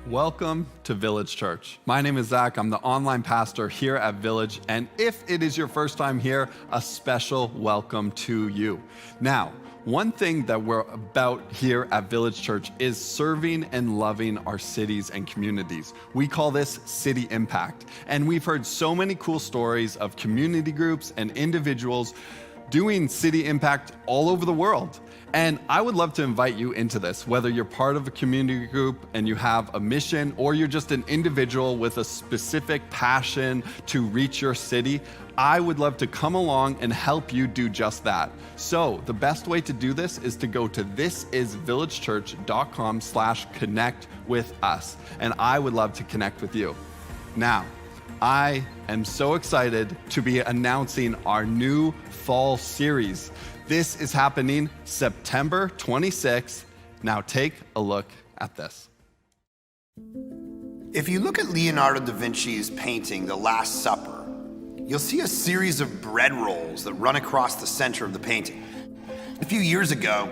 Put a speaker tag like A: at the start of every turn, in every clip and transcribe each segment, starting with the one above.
A: Welcome to Village Church. My name is Zach. I'm the online pastor here at Village. And if it is your first time here, a special welcome to you. Now, one thing that we're about here at Village Church is serving and loving our cities and communities. We call this City Impact. And we've heard so many cool stories of community groups and individuals doing City Impact all over the world. And I would love to invite you into this, whether you're part of a community group and you have a mission, or you're just an individual with a specific passion to reach your city. I would love to come along and help you do just that. So the best way to do this is to go to thisisvillagechurch.com/connect with us. And I would love to connect with you. Now, I am so excited to be announcing our new fall series. This is happening September 26th. Now take a look at this.
B: If you look at Leonardo da Vinci's painting, The Last Supper, you'll see a series of bread rolls that run across the center of the painting. A few years ago,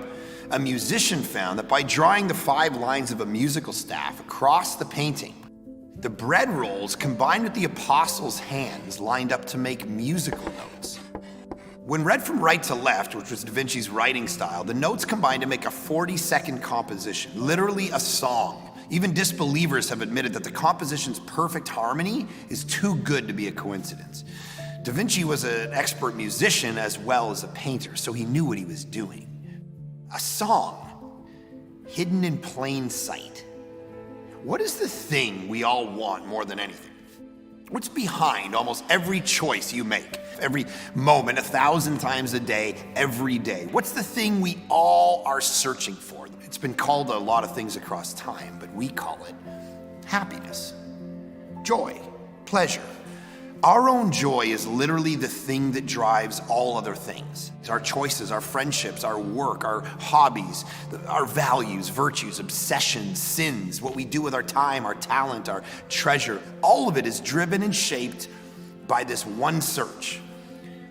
B: a musician found that by drawing the 5 lines of a musical staff across the painting, the bread rolls combined with the apostles' hands lined up to make musical notes. When read from right to left, which was Da Vinci's writing style, the notes combined to make a 40-second composition, literally a song. Even disbelievers have admitted that the composition's perfect harmony is too good to be a coincidence. Da Vinci was an expert musician as well as a painter, so he knew what he was doing. A song, hidden in plain sight. What is the thing we all want more than anything? What's behind almost every choice you make, every moment, 1,000 times a day, every day? What's the thing we all are searching for? It's been called a lot of things across time, but we call it happiness, joy, pleasure. Our own joy is literally the thing that drives all other things. It's our choices, our friendships, our work, our hobbies, our values, virtues, obsessions, sins, what we do with our time, our talent, our treasure. All of it is driven and shaped by this one search.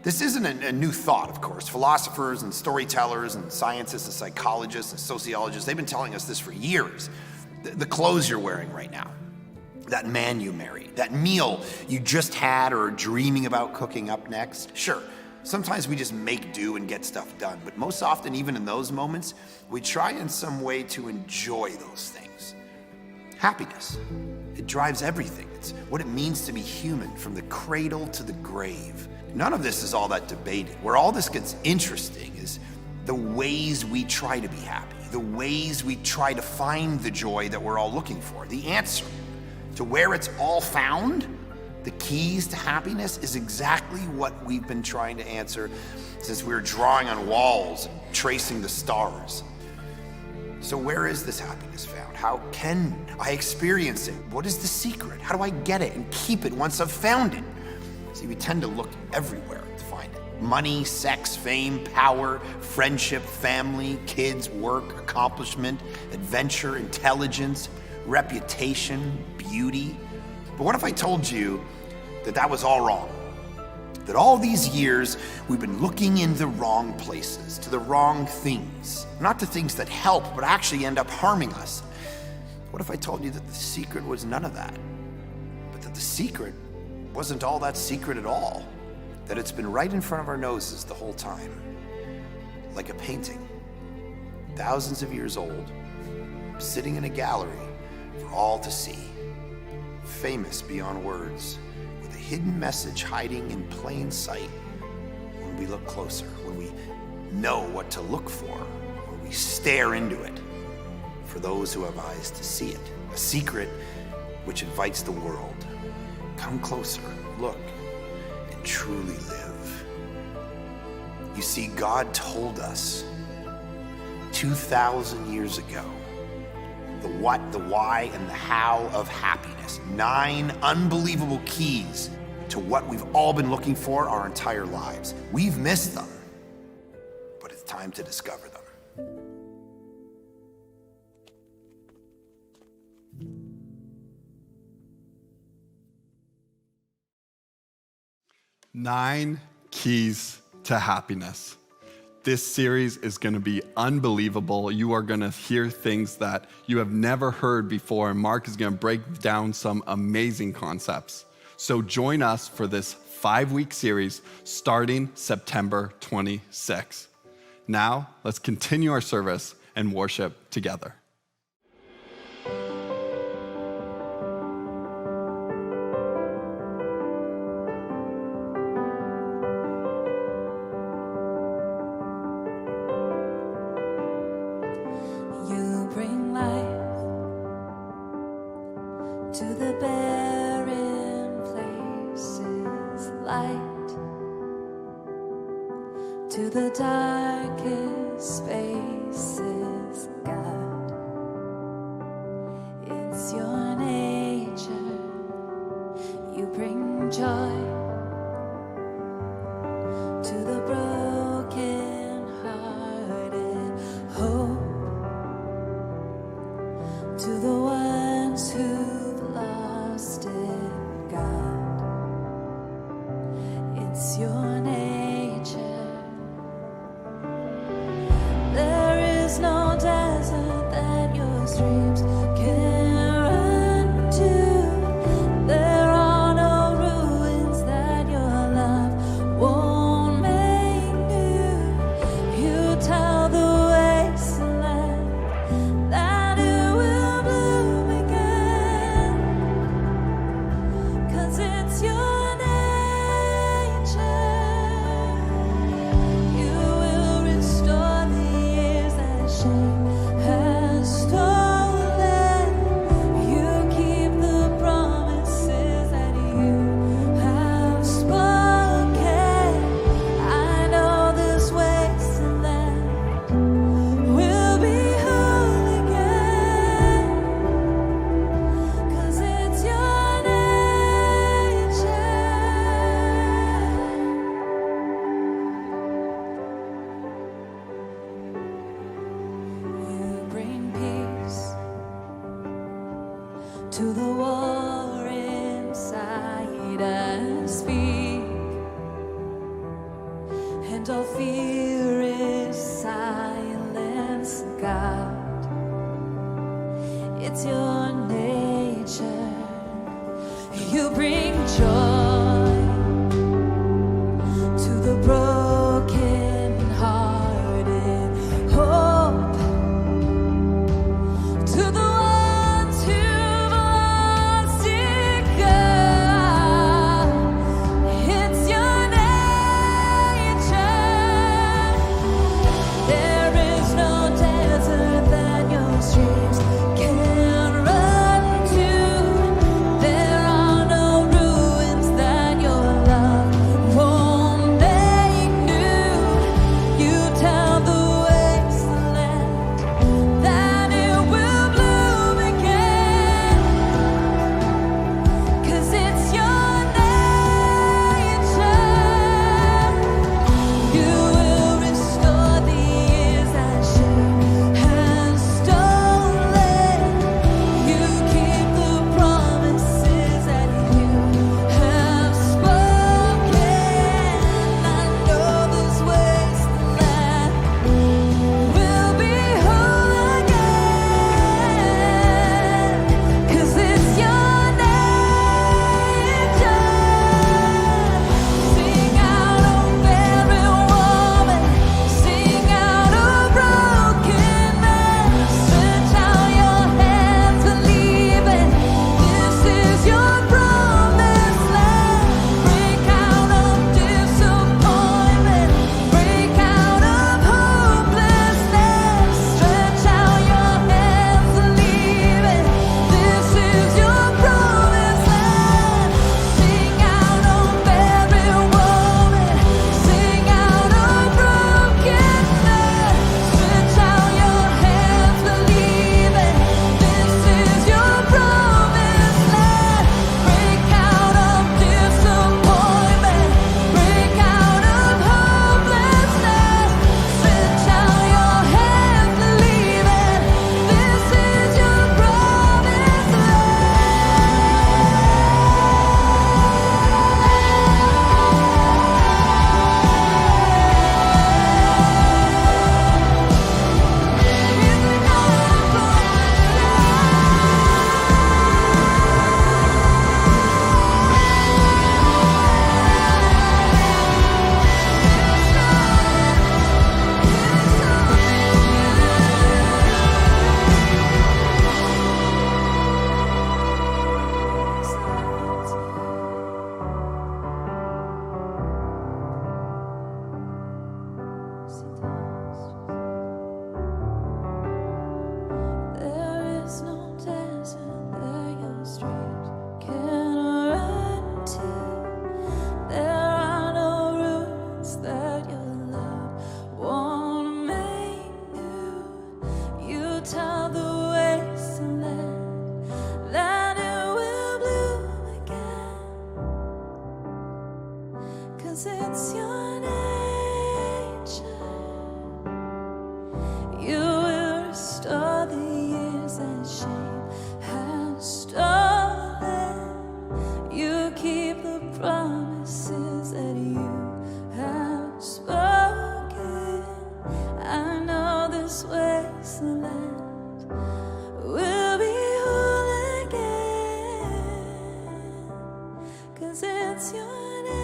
B: This isn't a new thought, of course. Philosophers and storytellers and scientists and psychologists and sociologists, they've been telling us this for years. The clothes you're wearing right now, that man you married, that meal you just had or are dreaming about cooking up next. Sure, sometimes we just make do and get stuff done, but most often, even in those moments, we try in some way to enjoy those things. Happiness, it drives everything. It's what it means to be human, from the cradle to the grave. None of this is all that debated. Where all this gets interesting is the ways we try to be happy, the ways we try to find the joy that we're all looking for, the answer to where it's all found. The keys to happiness is exactly what we've been trying to answer since we were drawing on walls and tracing the stars. So where is this happiness found? How can I experience it? What is the secret? How do I get it and keep it once I've found it? See, we tend to look everywhere to find it. Money, sex, fame, power, friendship, family, kids, work, accomplishment, adventure, intelligence, reputation, beauty. But what if I told you that that was all wrong? That all these years we've been looking in the wrong places, to the wrong things, not to things that help, but actually end up harming us. What if I told you that the secret was none of that, but that the secret wasn't all that secret at all, that it's been right in front of our noses the whole time, like a painting, thousands of years old, sitting in a gallery for all to see, famous beyond words, with a hidden message hiding in plain sight when we look closer, when we know what to look for, or we stare into it. For those who have eyes to see it, a secret which invites the world. Come closer, look, and truly live. You see, God told us 2,000 years ago the what, the why, and the how of happiness. 9 unbelievable keys to what we've all been looking for our entire lives. We've missed them, but it's time to discover them.
A: Nine keys to happiness. This series is going to be unbelievable. You are going to hear things that you have never heard before, and Mark is going to break down some amazing concepts. So join us for this 5-week series starting September 26th. Now, let's continue our service and worship together.
C: You bring life to the barren places, light to the darkest spaces, God. It's your nature. You bring joy to the broken hearted, hope to the ones who've lost it, God. It's your nature. There is no desert that your streams can run to. There are no ruins that your love won't make new. You tell the wasteland that it will bloom again, 'cause it's your nature. You will restore the years that shame has stolen. You keep the promises that you have spoken. I know this wasteland will be whole again, 'cause it's your nature. You bring peace to the war inside us. Speak, and all fear is silence, God. It's your nature. You bring joy to the broken hearted, hope to the ones who've lost it, God. It's your nature. There is no desert that your streams can run to. There are no ruins There is no desert that your streams can run to. There are no ruins that your love won't make new. You tell the wasteland that it will bloom again, 'cause it's your nature. You will restore the years that shame has stolen. You keep the promises that you have spoken. I know this wasteland will be whole again, 'cause it's your nature.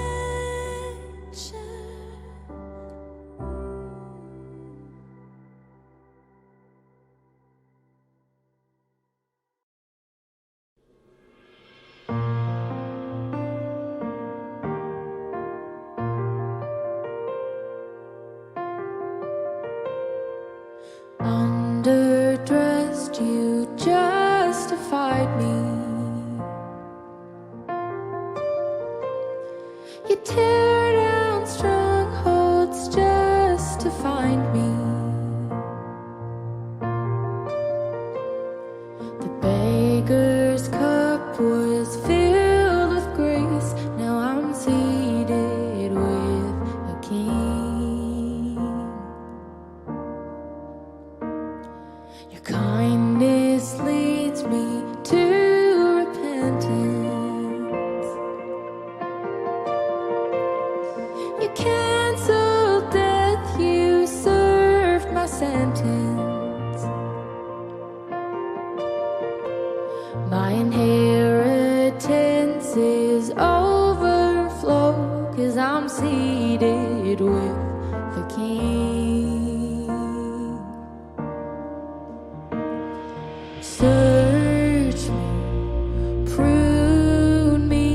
C: Underdressed, you justified me. You tear down strongholds just to find me. The beggar's cup was filled with grace. Now I'm seated with a king. Your kindness leads me to repentance. You canceled death, you served my sentence. My inheritance is overflow, 'cause I'm seated with the King. Search me, prune me.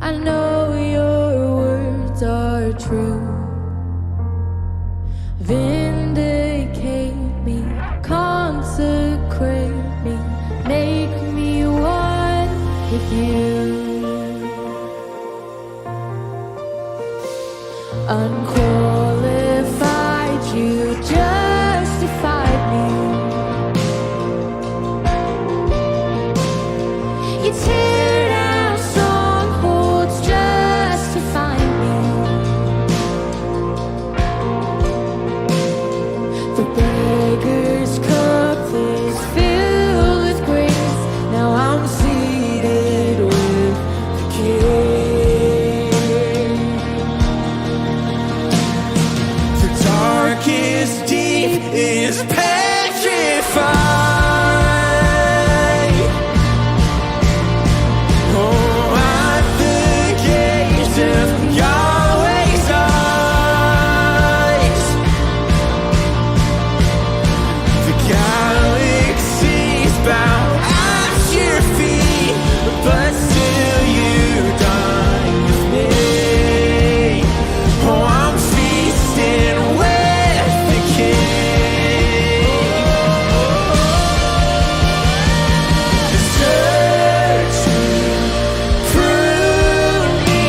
C: I know your words are true. Vindicate me, consecrate me, make me one with you. Unqualified, you justified me. You tear down strongholds just to find me. The beggar's cup is filled with grace. Now I'm seated with the King.
D: The darkest deep is petrified. Oh, at the gates of Yahweh's eyes, the galaxies bow at your feet, but still you dine with me. Oh, I'm feasting with the King. Search me, prune me.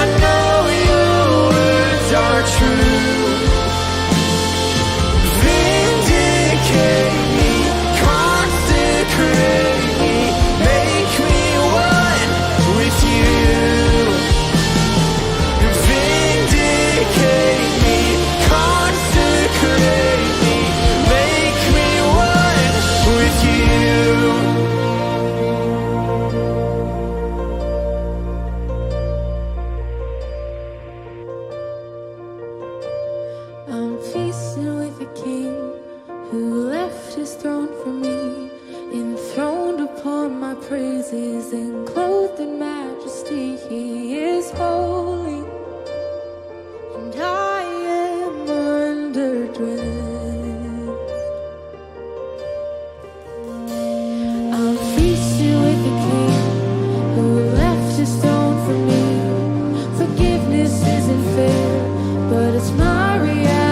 D: I know your words are true. Vindicate me, consecrate me, make me one with you. Vindicate me, consecrate me, make me one with you.
C: I'm feasting with the King who left his throne for me, enthroned upon my praises and clothed in majesty. He is holy, and I am underdressed. I'm feasting with the King who left his throne for me. Forgiveness isn't fair, but it's my reality.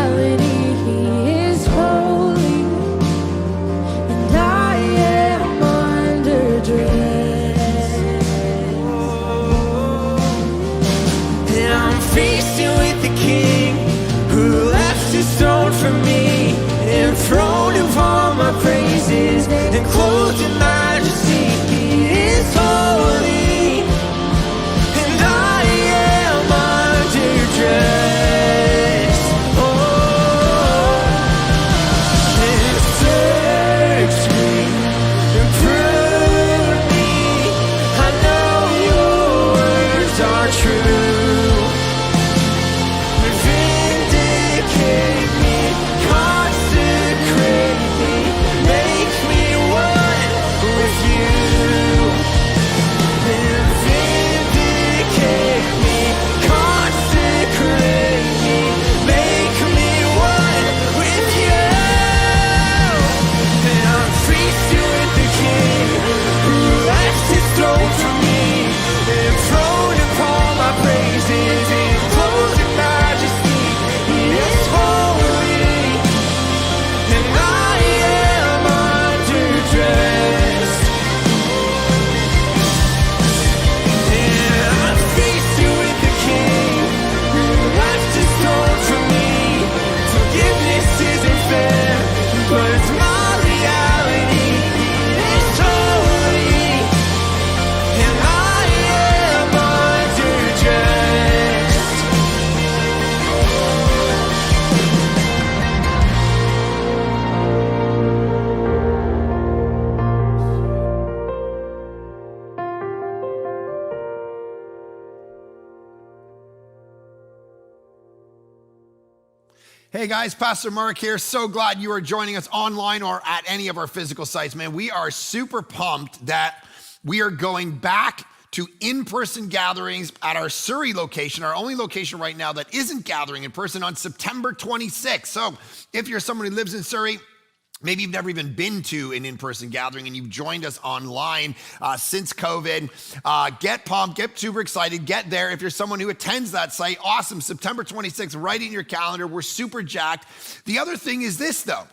B: Hey guys, Pastor Mark here. So glad you are joining us online or at any of our physical sites, man. We are super pumped that we are going back to in-person gatherings at our Surrey location, our only location right now that isn't gathering in person, on September 26th. So if you're someone who lives in Surrey, maybe you've never even been to an in-person gathering and you've joined us online since COVID. Get pumped, get super excited, get there. If you're someone who attends that site, awesome. September 26th, right in your calendar. We're super jacked. The other thing is this though.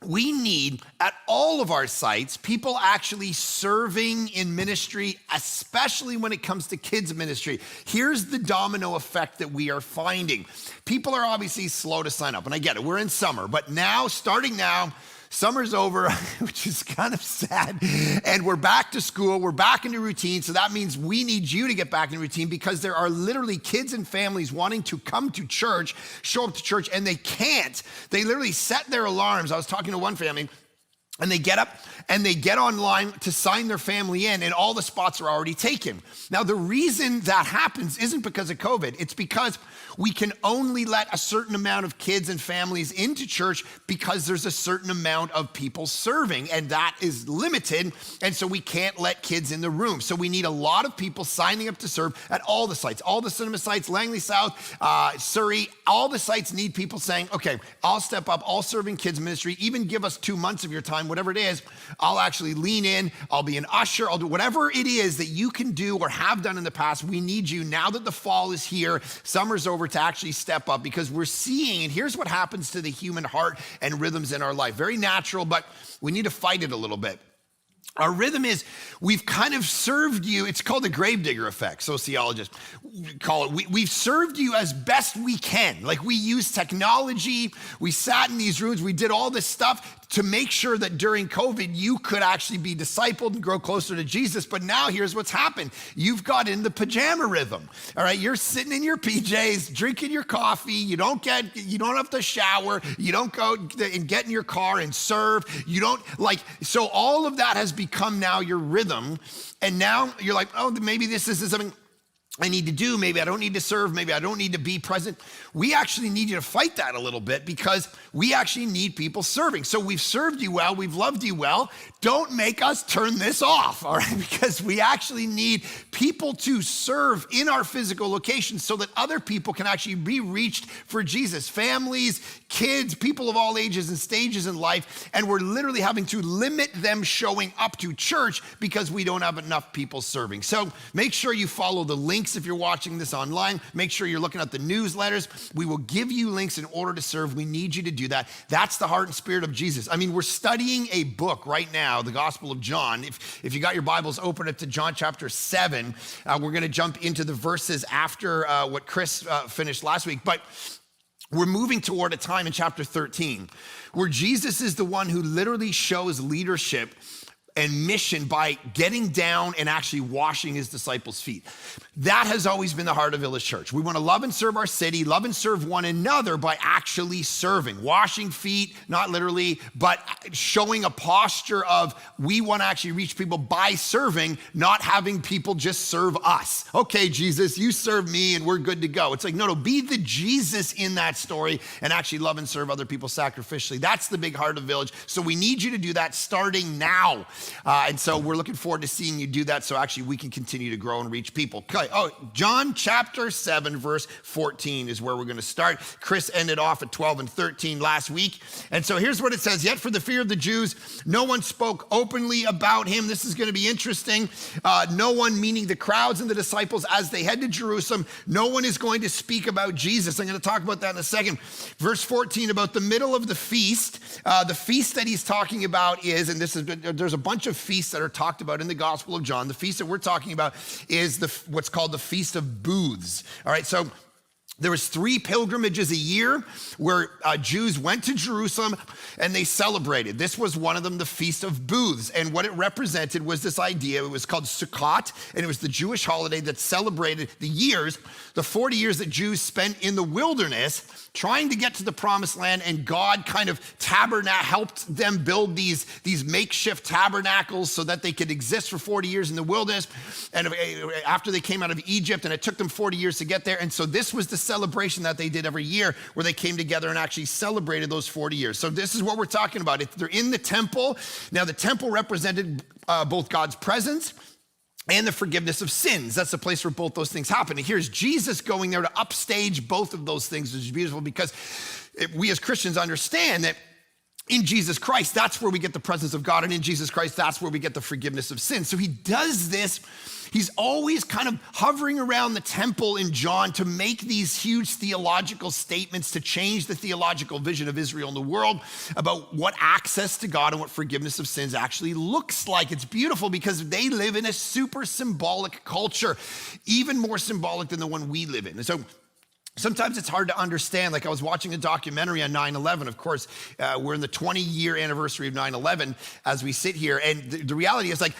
B: We need, at all of our sites, people actually serving in ministry, especially when it comes to kids ministry. Here's the domino effect that we are finding. People are obviously slow to sign up, and I get it, we're in summer, but now, starting now, summer's over, which is kind of sad, and we're back to school, we're back into routine, so that means we need you to get back in routine because there are literally kids and families wanting to come to church, show up to church, and they can't. They literally set their alarms. I was talking to one family, and they get up and they get online to sign their family in, and all the spots are already taken. Now, the reason that happens isn't because of COVID. It's because we can only let a certain amount of kids and families into church because there's a certain amount of people serving, and that is limited, and so we can't let kids in the room. So we need a lot of people signing up to serve at all the sites, all the cinema sites, Langley South, Surrey, all the sites need people saying, okay, I'll step up, I'll serve in kids ministry, even give us 2 months of your time, whatever it is, I'll actually lean in, I'll be an usher, I'll do whatever it is that you can do or have done in the past. We need you now that the fall is here, summer's over, to actually step up, because we're seeing, and here's what happens to the human heart and rhythms in our life. Very natural, but we need to fight it a little bit. Our rhythm is, we've kind of served you, it's called the gravedigger effect, sociologists call it. We've served you as best we can. Like, we use technology, we sat in these rooms, we did all this stuff to make sure that during COVID, you could actually be discipled and grow closer to Jesus. But now here's what's happened. You've got in the pajama rhythm, all right? You're sitting in your PJs, drinking your coffee. You don't have to shower. You don't go and get in your car and serve. So all of that has become now your rhythm. And now you're like, oh, maybe this is something I need to do. Maybe I don't need to serve. Maybe I don't need to be present. We actually need you to fight that a little bit, because we actually need people serving. So we've served you well. We've loved you well. Don't make us turn this off, all right? Because we actually need people to serve in our physical locations so that other people can actually be reached for Jesus. Families, kids, people of all ages and stages in life. And we're literally having to limit them showing up to church because we don't have enough people serving. So make sure you follow the links if you're watching this online. Make sure you're looking at the newsletters. We will give you links in order to serve. We need you to do that. That's the heart and spirit of Jesus. I mean, we're studying a book right now, the Gospel of John. If you got your Bibles, open it to John chapter 7. We're going to jump into the verses after what Chris finished last week. But we're moving toward a time in chapter 13 where Jesus is the one who literally shows leadership and mission by getting down and actually washing his disciples' feet. That has always been the heart of Village Church. We want to love and serve our city, love and serve one another by actually serving, washing feet, not literally, but showing a posture of we want to actually reach people by serving, not having people just serve us. Okay, Jesus, you serve me and we're good to go. It's like, no, be the Jesus in that story and actually love and serve other people sacrificially. That's the big heart of Village. So we need you to do that starting now. And so we're looking forward to seeing you do that so actually we can continue to grow and reach people. Okay. Oh, John chapter 7, verse 14 is where we're going to start. Chris ended off at 12 and 13 last week. And so here's what it says. Yet for the fear of the Jews, no one spoke openly about him. This is going to be interesting. No one, meaning the crowds and the disciples, as they head to Jerusalem, no one is going to speak about Jesus. I'm going to talk about that in a second. Verse 14, about the middle of the feast that he's talking about is, and there's a bunch of feasts that are talked about in the Gospel of John. The feast that we're talking about is what's called the Feast of Booths. All right, so there was 3 pilgrimages a year where Jews went to Jerusalem and they celebrated. This was one of them, the Feast of Booths. And what it represented was this idea. It was called Sukkot, and it was the Jewish holiday that celebrated the 40 years that Jews spent in the wilderness trying to get to the promised land, and God kind of helped them build these makeshift tabernacles so that they could exist for 40 years in the wilderness. And after they came out of Egypt, and it took them 40 years to get there. And so this was the celebration that they did every year where they came together and actually celebrated those 40 years. So this is what we're talking about. They're in the temple. Now the temple represented both God's presence and the forgiveness of sins. That's the place where both those things happen. And here's Jesus going there to upstage both of those things, which is beautiful because we as Christians understand that in Jesus Christ, that's where we get the presence of God. And in Jesus Christ, that's where we get the forgiveness of sins. So he does this. He's always kind of hovering around the temple in John to make these huge theological statements, to change the theological vision of Israel in the world about what access to God and what forgiveness of sins actually looks like. It's beautiful because they live in a super symbolic culture, even more symbolic than the one we live in. And so sometimes it's hard to understand. Like I was watching a documentary on 9/11. Of course, we're in the 20-year anniversary of 9/11 as we sit here. And the reality is like,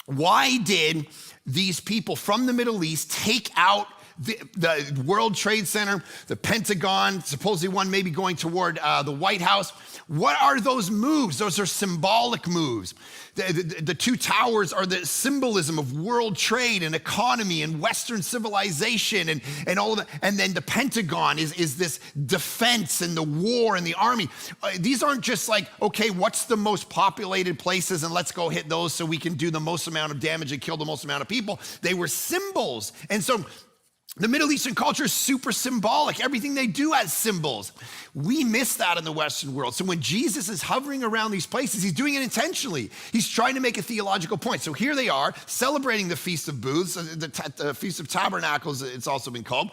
B: why did these people from the Middle East take out the World Trade Center, the Pentagon, supposedly one maybe going toward the White House? What are those moves? Those are symbolic moves. The two towers are the symbolism of world trade and economy and Western civilization and all of that. And then the Pentagon is this defense and the war and the army. These aren't just like, okay, what's the most populated places and let's go hit those so we can do the most amount of damage and kill the most amount of people. They were symbols. And so the Middle Eastern culture is super symbolic. Everything they do has symbols. We miss that in the Western world. So when Jesus is hovering around these places, he's doing it intentionally. He's trying to make a theological point. So here they are celebrating the Feast of Booths, the Feast of Tabernacles, it's also been called.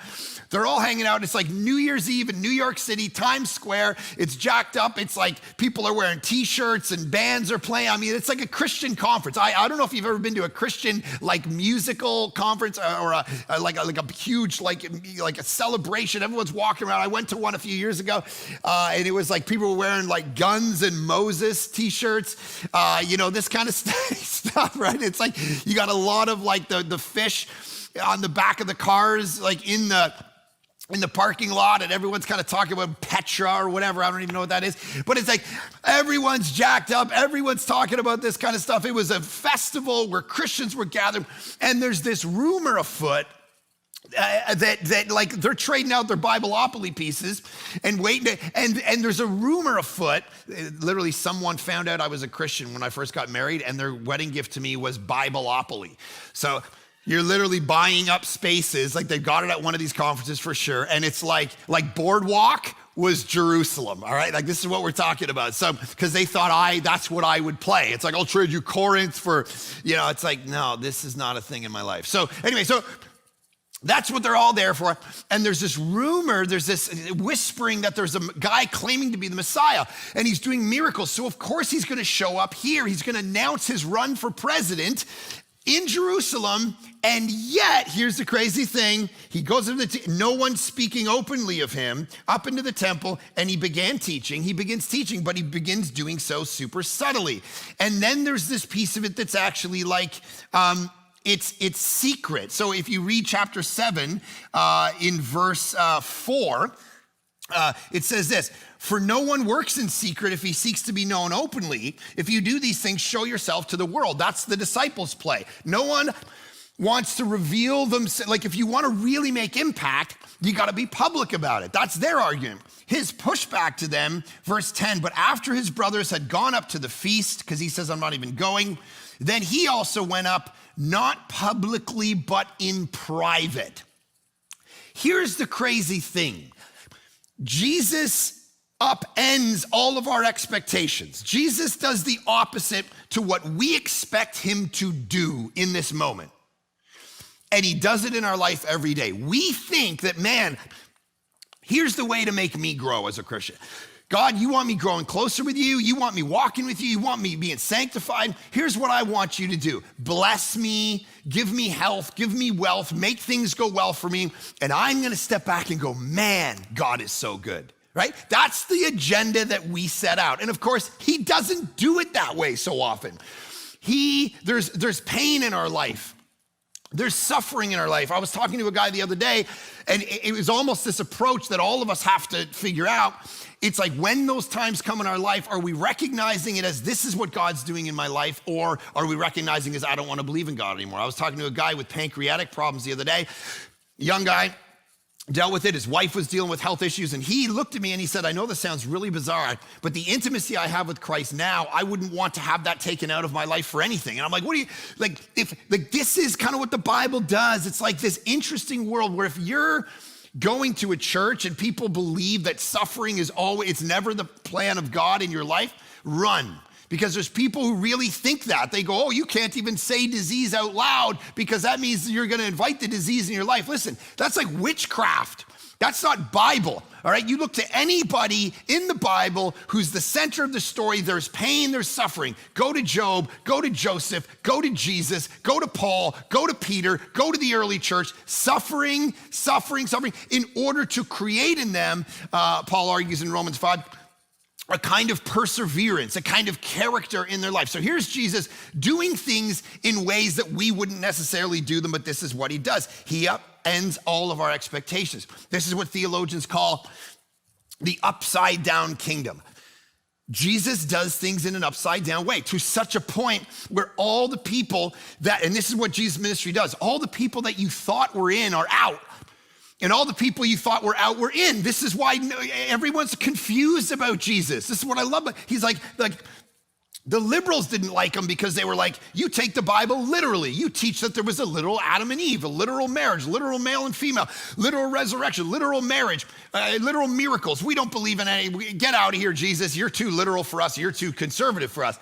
B: They're all hanging out. It's like New Year's Eve in New York City, Times Square. It's jacked up. It's like people are wearing t-shirts and bands are playing. I mean, it's like a Christian conference. I don't know if you've ever been to a Christian like musical conference or like a huge like a celebration. Everyone's walking around. I went to one a few years ago, and it was like people were wearing like Guns and Moses t-shirts, this kind of stuff, right? It's like you got a lot of like the fish on the back of the cars, like in the parking lot, and everyone's kind of talking about Petra or whatever. I don't even know what that is. But it's like everyone's jacked up. Everyone's talking about this kind of stuff. It was a festival where Christians were gathered, and there's this rumor afoot that like they're trading out their Bibleopoly pieces and waiting and there's a rumor afoot. Literally, someone found out I was a Christian when I first got married, and their wedding gift to me was Bibleopoly. So you're literally buying up spaces, like they've got it at one of these conferences for sure, and it's like Boardwalk was Jerusalem, all right? Like this is what we're talking about. So, because they thought that's what I would play. It's like, I'll trade you Corinth for, it's like, no, this is not a thing in my life. So anyway, that's what they're all there for. And there's this rumor, there's this whispering that there's a guy claiming to be the Messiah, and he's doing miracles. So of course he's gonna show up here. He's gonna announce his run for president in Jerusalem. And yet, here's the crazy thing. He goes into no one speaking openly of him up into the temple, and he begins teaching, but he begins doing so super subtly. And then there's this piece of it that's actually like, it's secret. So if you read chapter 7 in verse 4, it says this: "For no one works in secret if he seeks to be known openly. If you do these things, show yourself to the world." That's the disciples' play. No one wants to reveal themselves. Like if you want to really make impact, you got to be public about it. That's their argument. His pushback to them, verse 10, "But after his brothers had gone up to the feast," because he says, "I'm not even going, then he also went up, not publicly, but in private." Here's the crazy thing. Jesus upends all of our expectations. Jesus does the opposite to what we expect him to do in this moment. And he does it in our life every day. We think that, man, here's the way to make me grow as a Christian. God, you want me growing closer with you. You want me walking with you. You want me being sanctified. Here's what I want you to do. Bless me, give me health, give me wealth, make things go well for me. And I'm going to step back and go, man, God is so good, right? That's the agenda that we set out. And of course, he doesn't do it that way so often. There's pain in our life. There's suffering in our life. I was talking to a guy the other day, and it was almost this approach that all of us have to figure out. It's like, when those times come in our life, are we recognizing it as this is what God's doing in my life, or are we recognizing it as I don't want to believe in God anymore? I was talking to a guy with pancreatic problems the other day, young guy, dealt with it. His wife was dealing with health issues, and he looked at me and he said, I know this sounds really bizarre, but the intimacy I have with Christ now, I wouldn't want to have that taken out of my life for anything. And I'm like, what do you, this is kind of what the Bible does. It's like this interesting world where if you're going to a church and people believe that suffering is always, it's never the plan of God in your life, run. Because there's people who really think that. They go, oh, you can't even say disease out loud because that means you're gonna invite the disease in your life. Listen, that's like witchcraft. That's not Bible, all right? You look to anybody in the Bible who's the center of the story. There's pain, there's suffering. Go to Job, go to Joseph, go to Jesus, go to Paul, go to Peter, go to the early church. Suffering, in order to create in them, Paul argues in Romans 5, a kind of perseverance, a kind of character in their life. So here's Jesus doing things in ways that we wouldn't necessarily do them, but this is what he does. He upends all of our expectations. This is what theologians call the upside down kingdom. Jesus does things in an upside down way to such a point where all the people that, and this is what Jesus' ministry does, all the people that you thought were in are out. And all the people you thought were out were in. This is why everyone's confused about Jesus. This is what I love. He's like the liberals didn't like him because they were like, you take the Bible literally. You teach that there was a literal Adam and Eve, a literal marriage, literal male and female, literal resurrection, literal marriage, literal miracles. We don't believe in any. Get out of here, Jesus. You're too literal for us. You're too conservative for us.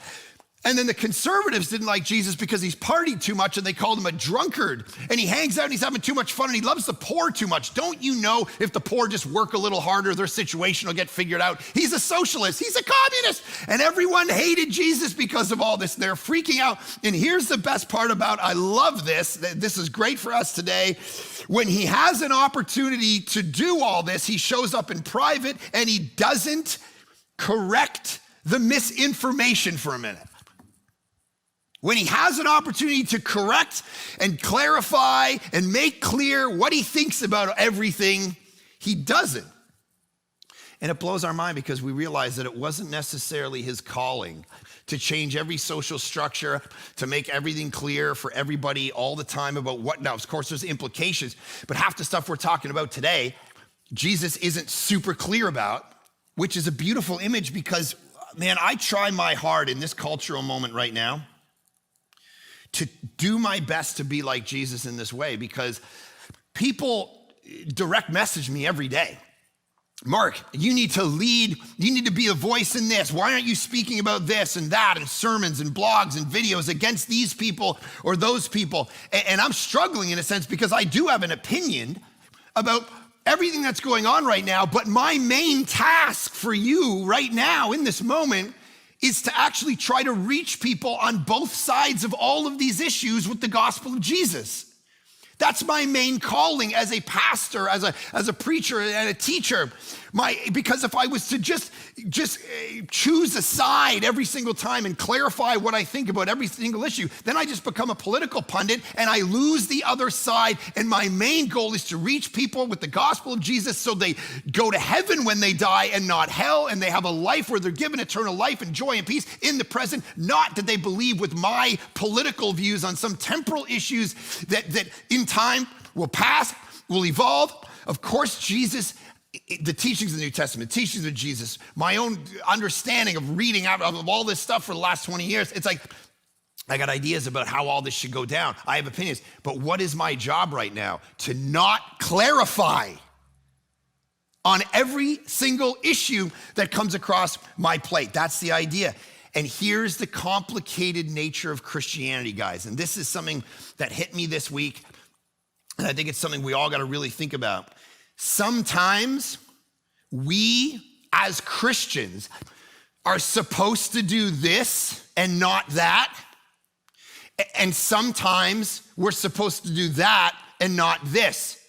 B: And then the conservatives didn't like Jesus because he's partied too much and they called him a drunkard. And he hangs out and he's having too much fun and he loves the poor too much. Don't you know if the poor just work a little harder, their situation will get figured out? He's a socialist. He's a communist. And everyone hated Jesus because of all this. They're freaking out. And here's the best part about, I love this. This is great for us today. When he has an opportunity to do all this, he shows up in private and he doesn't correct the misinformation for a minute. When he has an opportunity to correct and clarify and make clear what he thinks about everything, he doesn't. And it blows our mind because we realize that it wasn't necessarily his calling to change every social structure, to make everything clear for everybody all the time about what. Now, of course, there's implications, but half the stuff we're talking about today, Jesus isn't super clear about, which is a beautiful image because, man, I try my hard in this cultural moment right now to do my best to be like Jesus in this way because people direct message me every day. Mark, you need to lead, you need to be a voice in this. Why aren't you speaking about this and that and sermons and blogs and videos against these people or those people? And I'm struggling in a sense because I do have an opinion about everything that's going on right now, but my main task for you right now in this moment is to actually try to reach people on both sides of all of these issues with the gospel of Jesus. That's my main calling as a pastor, as a preacher and a teacher. Because if I was to just choose a side every single time and clarify what I think about every single issue, then I just become a political pundit and I lose the other side. And my main goal is to reach people with the gospel of Jesus so they go to heaven when they die and not hell, and they have a life where they're given eternal life and joy and peace in the present, not that they believe with my political views on some temporal issues that in time will pass, will evolve. Of course, Jesus, the teachings of the New Testament, teachings of Jesus, my own understanding of reading out of all this stuff for the last 20 years, it's like, I got ideas about how all this should go down. I have opinions, but what is my job right now? To not clarify on every single issue that comes across my plate. That's the idea. And here's the complicated nature of Christianity, guys. And this is something that hit me this week. And I think it's something we all got to really think about. Sometimes we as Christians are supposed to do this and not that. And sometimes we're supposed to do that and not this.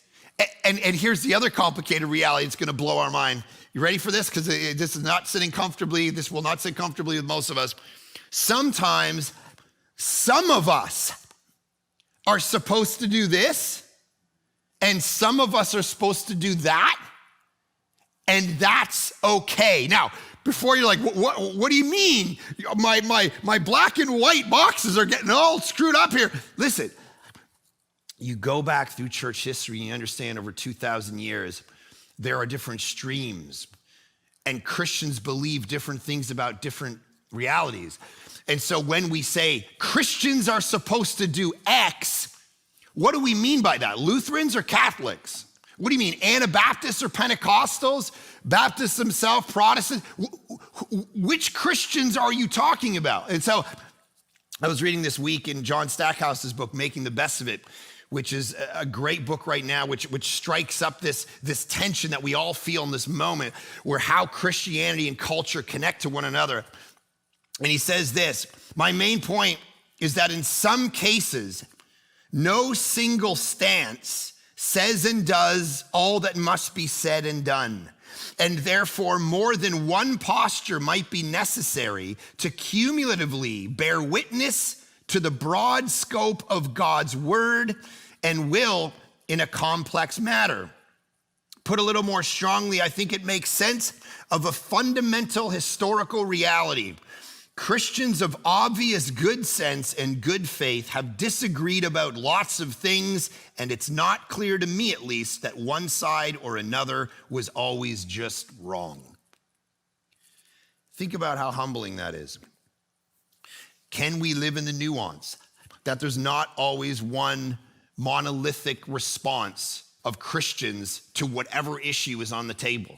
B: And here's the other complicated reality that's going to blow our mind. You ready for this? Because this is not sitting comfortably. This will not sit comfortably with most of us. Sometimes some of us are supposed to do this, and some of us are supposed to do that, and that's okay. Now, before you're like, what do you mean? My black and white boxes are getting all screwed up here. Listen, you go back through church history and you understand over 2,000 years, there are different streams, and Christians believe different things about different realities. And so when we say Christians are supposed to do X, what do we mean by that? Lutherans or Catholics? What do you mean, Anabaptists or Pentecostals? Baptists themselves, Protestants? Which Christians are you talking about? And so I was reading this week in John Stackhouse's book, Making the Best of It, which is a great book right now, which strikes up this tension that we all feel in this moment, where how Christianity and culture connect to one another. And he says this: my main point is that in some cases, no single stance says and does all that must be said and done. And therefore, more than one posture might be necessary to cumulatively bear witness to the broad scope of God's word and will in a complex matter. Put a little more strongly, I think it makes sense of a fundamental historical reality. Christians of obvious good sense and good faith have disagreed about lots of things, and it's not clear to me, at least, that one side or another was always just wrong. Think about how humbling that is. Can we live in the nuance that there's not always one monolithic response of Christians to whatever issue is on the table?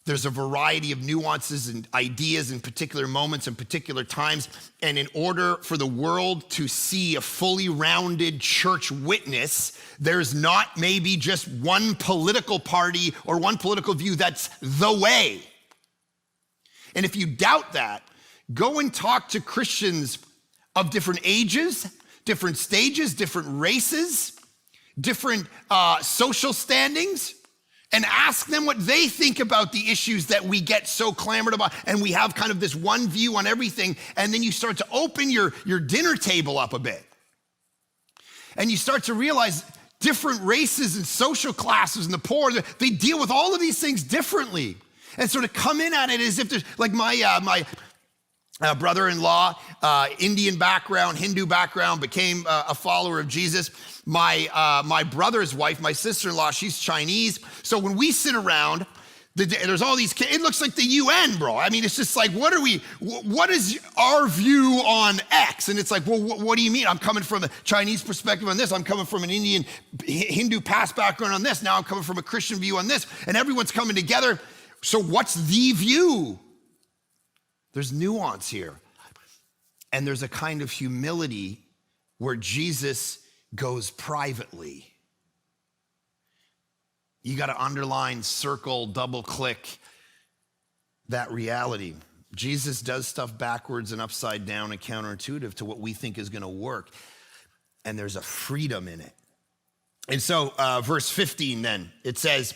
B: There's a variety of nuances and ideas in particular moments and particular times. And in order for the world to see a fully rounded church witness, there's not maybe just one political party or one political view that's the way. And if you doubt that, go and talk to Christians of different ages, different stages, different races, different social standings, and ask them what they think about the issues that we get so clamored about. And we have kind of this one view on everything. And then you start to open your dinner table up a bit. And you start to realize different races and social classes and the poor, they deal with all of these things differently. And sort of come in at it as if there's, like my brother-in-law, Indian background, Hindu background, became a follower of Jesus. My brother's wife, my sister-in-law, she's Chinese. So when we sit around, there's all these kids. It looks like the UN, bro. I mean, it's just like, what is our view on X? And it's like, well, what do you mean? I'm coming from a Chinese perspective on this. I'm coming from an Indian Hindu past background on this. Now I'm coming from a Christian view on this. And everyone's coming together. So what's the view? There's nuance here. And there's a kind of humility where Jesus goes privately. You got to underline, circle, double click that reality. Jesus does stuff backwards and upside down and counterintuitive to what we think is going to work. And there's a freedom in it. And so verse 15 then, it says,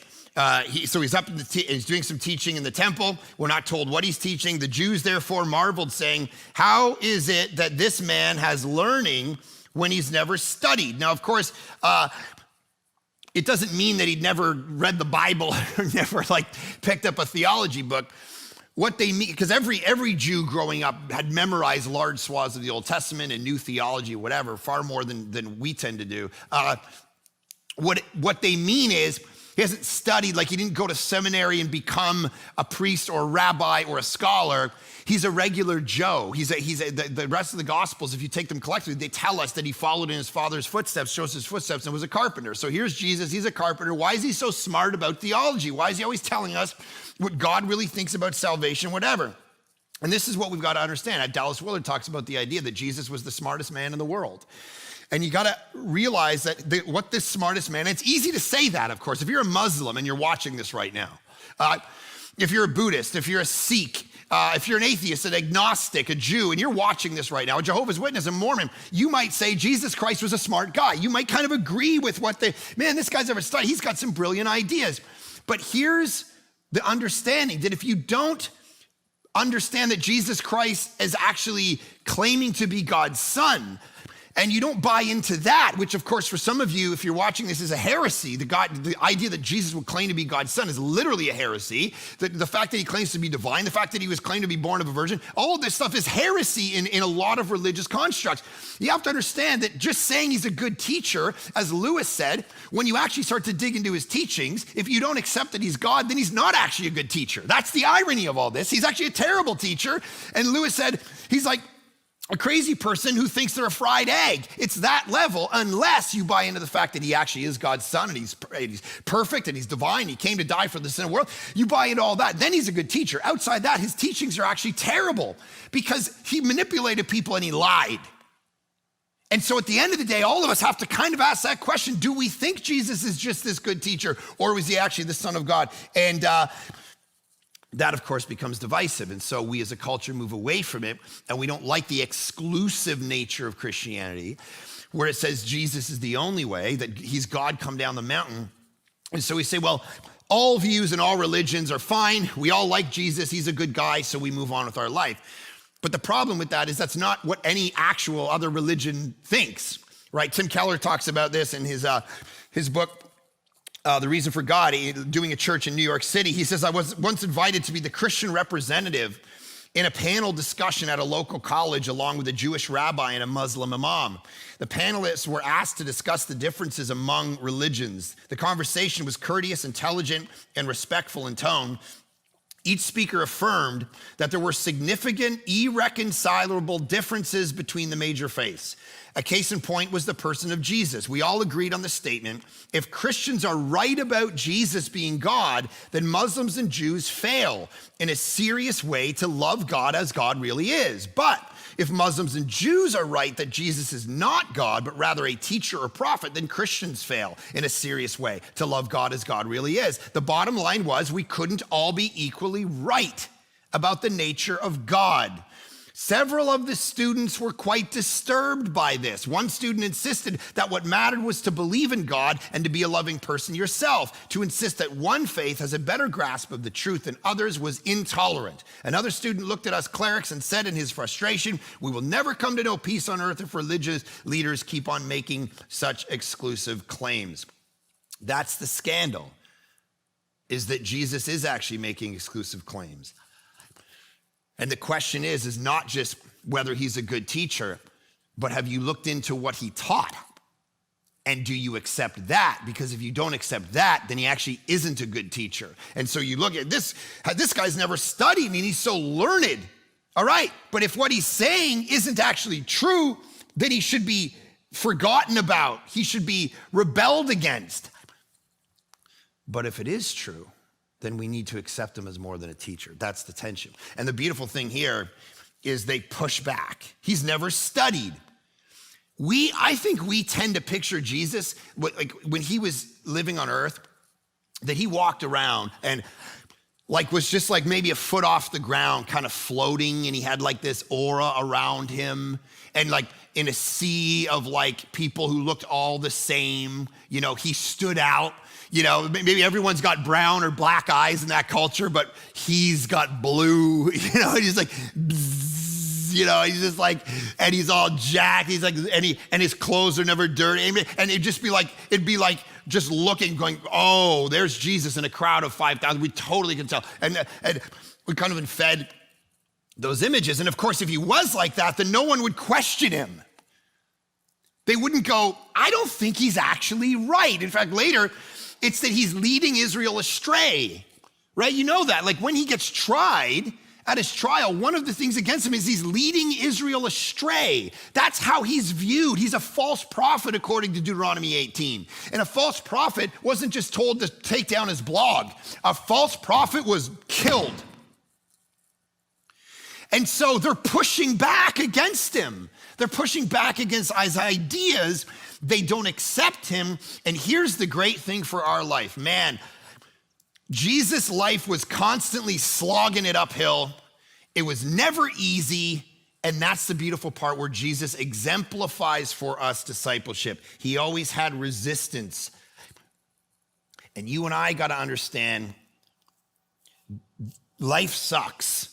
B: he's up in he's doing some teaching in the temple. We're not told what he's teaching. The Jews therefore marveled, saying, how is it that this man has learning when he's never studied? Now, of course, it doesn't mean that he'd never read the Bible or never picked up a theology book. What they mean, because every Jew growing up had memorized large swaths of the Old Testament and knew theology, whatever, far more than we tend to do. What they mean is, he hasn't studied, he didn't go to seminary and become a priest or a rabbi or a scholar. He's a regular Joe. The rest of the Gospels, if you take them collectively, they tell us that he followed in his father's footsteps, chose his footsteps, and was a carpenter. So here's Jesus, he's a carpenter. Why is he so smart about theology? Why is he always telling us what God really thinks about salvation, whatever? And this is what we've got to understand. Dallas Willard talks about the idea that Jesus was the smartest man in the world. And you got to realize that what this smartest man, it's easy to say that, of course. If you're a Muslim and you're watching this right now, if you're a Buddhist, if you're a Sikh, if you're an atheist, an agnostic, a Jew, and you're watching this right now, a Jehovah's Witness, a Mormon, you might say Jesus Christ was a smart guy. You might kind of agree with this guy's ever studied. He's got some brilliant ideas. But here's the understanding that if you don't understand that Jesus Christ is actually claiming to be God's son, and you don't buy into that, which of course for some of you, if you're watching this, is a heresy. The idea that Jesus would claim to be God's son is literally a heresy. The fact that he claims to be divine, the fact that he was claimed to be born of a virgin, all of this stuff is heresy in a lot of religious constructs. You have to understand that just saying he's a good teacher, as Lewis said, when you actually start to dig into his teachings, if you don't accept that he's God, then he's not actually a good teacher. That's the irony of all this. He's actually a terrible teacher. And Lewis said, he's like a crazy person who thinks they're a fried egg. It's that level, unless you buy into the fact that he actually is God's son and he's perfect and he's divine. He came to die for the sin of the world. You buy into all that, then he's a good teacher. Outside that, his teachings are actually terrible because he manipulated people and he lied. And so at the end of the day, all of us have to kind of ask that question: do we think Jesus is just this good teacher, or was he actually the Son of God? And that, of course, becomes divisive. And so we as a culture move away from it, and we don't like the exclusive nature of Christianity, where it says Jesus is the only way, that he's God come down the mountain. And so we say, well, all views and all religions are fine. We all like Jesus. He's a good guy, so we move on with our life. But the problem with that is that's not what any actual other religion thinks, right? Tim Keller talks about this in his book, The Reason for God, doing a church in New York City. He says, I was once invited to be the Christian representative in a panel discussion at a local college along with a Jewish rabbi and a Muslim imam. The panelists were asked to discuss the differences among religions. The conversation was courteous, intelligent, and respectful in tone. Each speaker affirmed that there were significant, irreconcilable differences between the major faiths. A case in point was the person of Jesus. We all agreed on the statement: if Christians are right about Jesus being God, then Muslims and Jews fail in a serious way to love God as God really is. But if Muslims and Jews are right that Jesus is not God, but rather a teacher or prophet, then Christians fail in a serious way to love God as God really is. The bottom line was we couldn't all be equally right about the nature of God. Several of the students were quite disturbed by this. One student insisted that what mattered was to believe in God and to be a loving person yourself. To insist that one faith has a better grasp of the truth than others was intolerant. Another student looked at us clerics and said in his frustration, we will never come to know peace on earth if religious leaders keep on making such exclusive claims. That's the scandal, is that Jesus is actually making exclusive claims. And the question is not just whether he's a good teacher, but have you looked into what he taught? And do you accept that? Because if you don't accept that, then he actually isn't a good teacher. And so you look at this guy's never studied and he's so learned. All right, but if what he's saying isn't actually true, then he should be forgotten about. He should be rebelled against. But if it is true, then we need to accept him as more than a teacher. That's the tension. And the beautiful thing here is they push back. He's never studied. I think we tend to picture Jesus, like when he was living on earth, that he walked around and like was just like maybe a foot off the ground, kind of floating, and he had like this aura around him, and like in a sea of like people who looked all the same, you know, he stood out. You know, maybe everyone's got brown or black eyes in that culture, but he's got blue, you know, he's like, bzzz, you know, he's just like, and he's all jacked. He's like, and his clothes are never dirty. And it'd be like just looking, going, oh, there's Jesus in a crowd of 5,000. We totally can tell. And we kind of been fed those images. And of course, if he was like that, then no one would question him. They wouldn't go, I don't think he's actually right. In fact, later, it's that he's leading Israel astray, right? You know that. Like when he gets tried, at his trial, one of the things against him is he's leading Israel astray. That's how he's viewed. He's a false prophet, according to Deuteronomy 18. And a false prophet wasn't just told to take down his blog. A false prophet was killed. And so they're pushing back against him. They're pushing back against his ideas. They don't accept him. And here's the great thing for our life. Man, Jesus' life was constantly slogging it uphill. It was never easy. And that's the beautiful part where Jesus exemplifies for us discipleship. He always had resistance. And you and I got to understand, life sucks,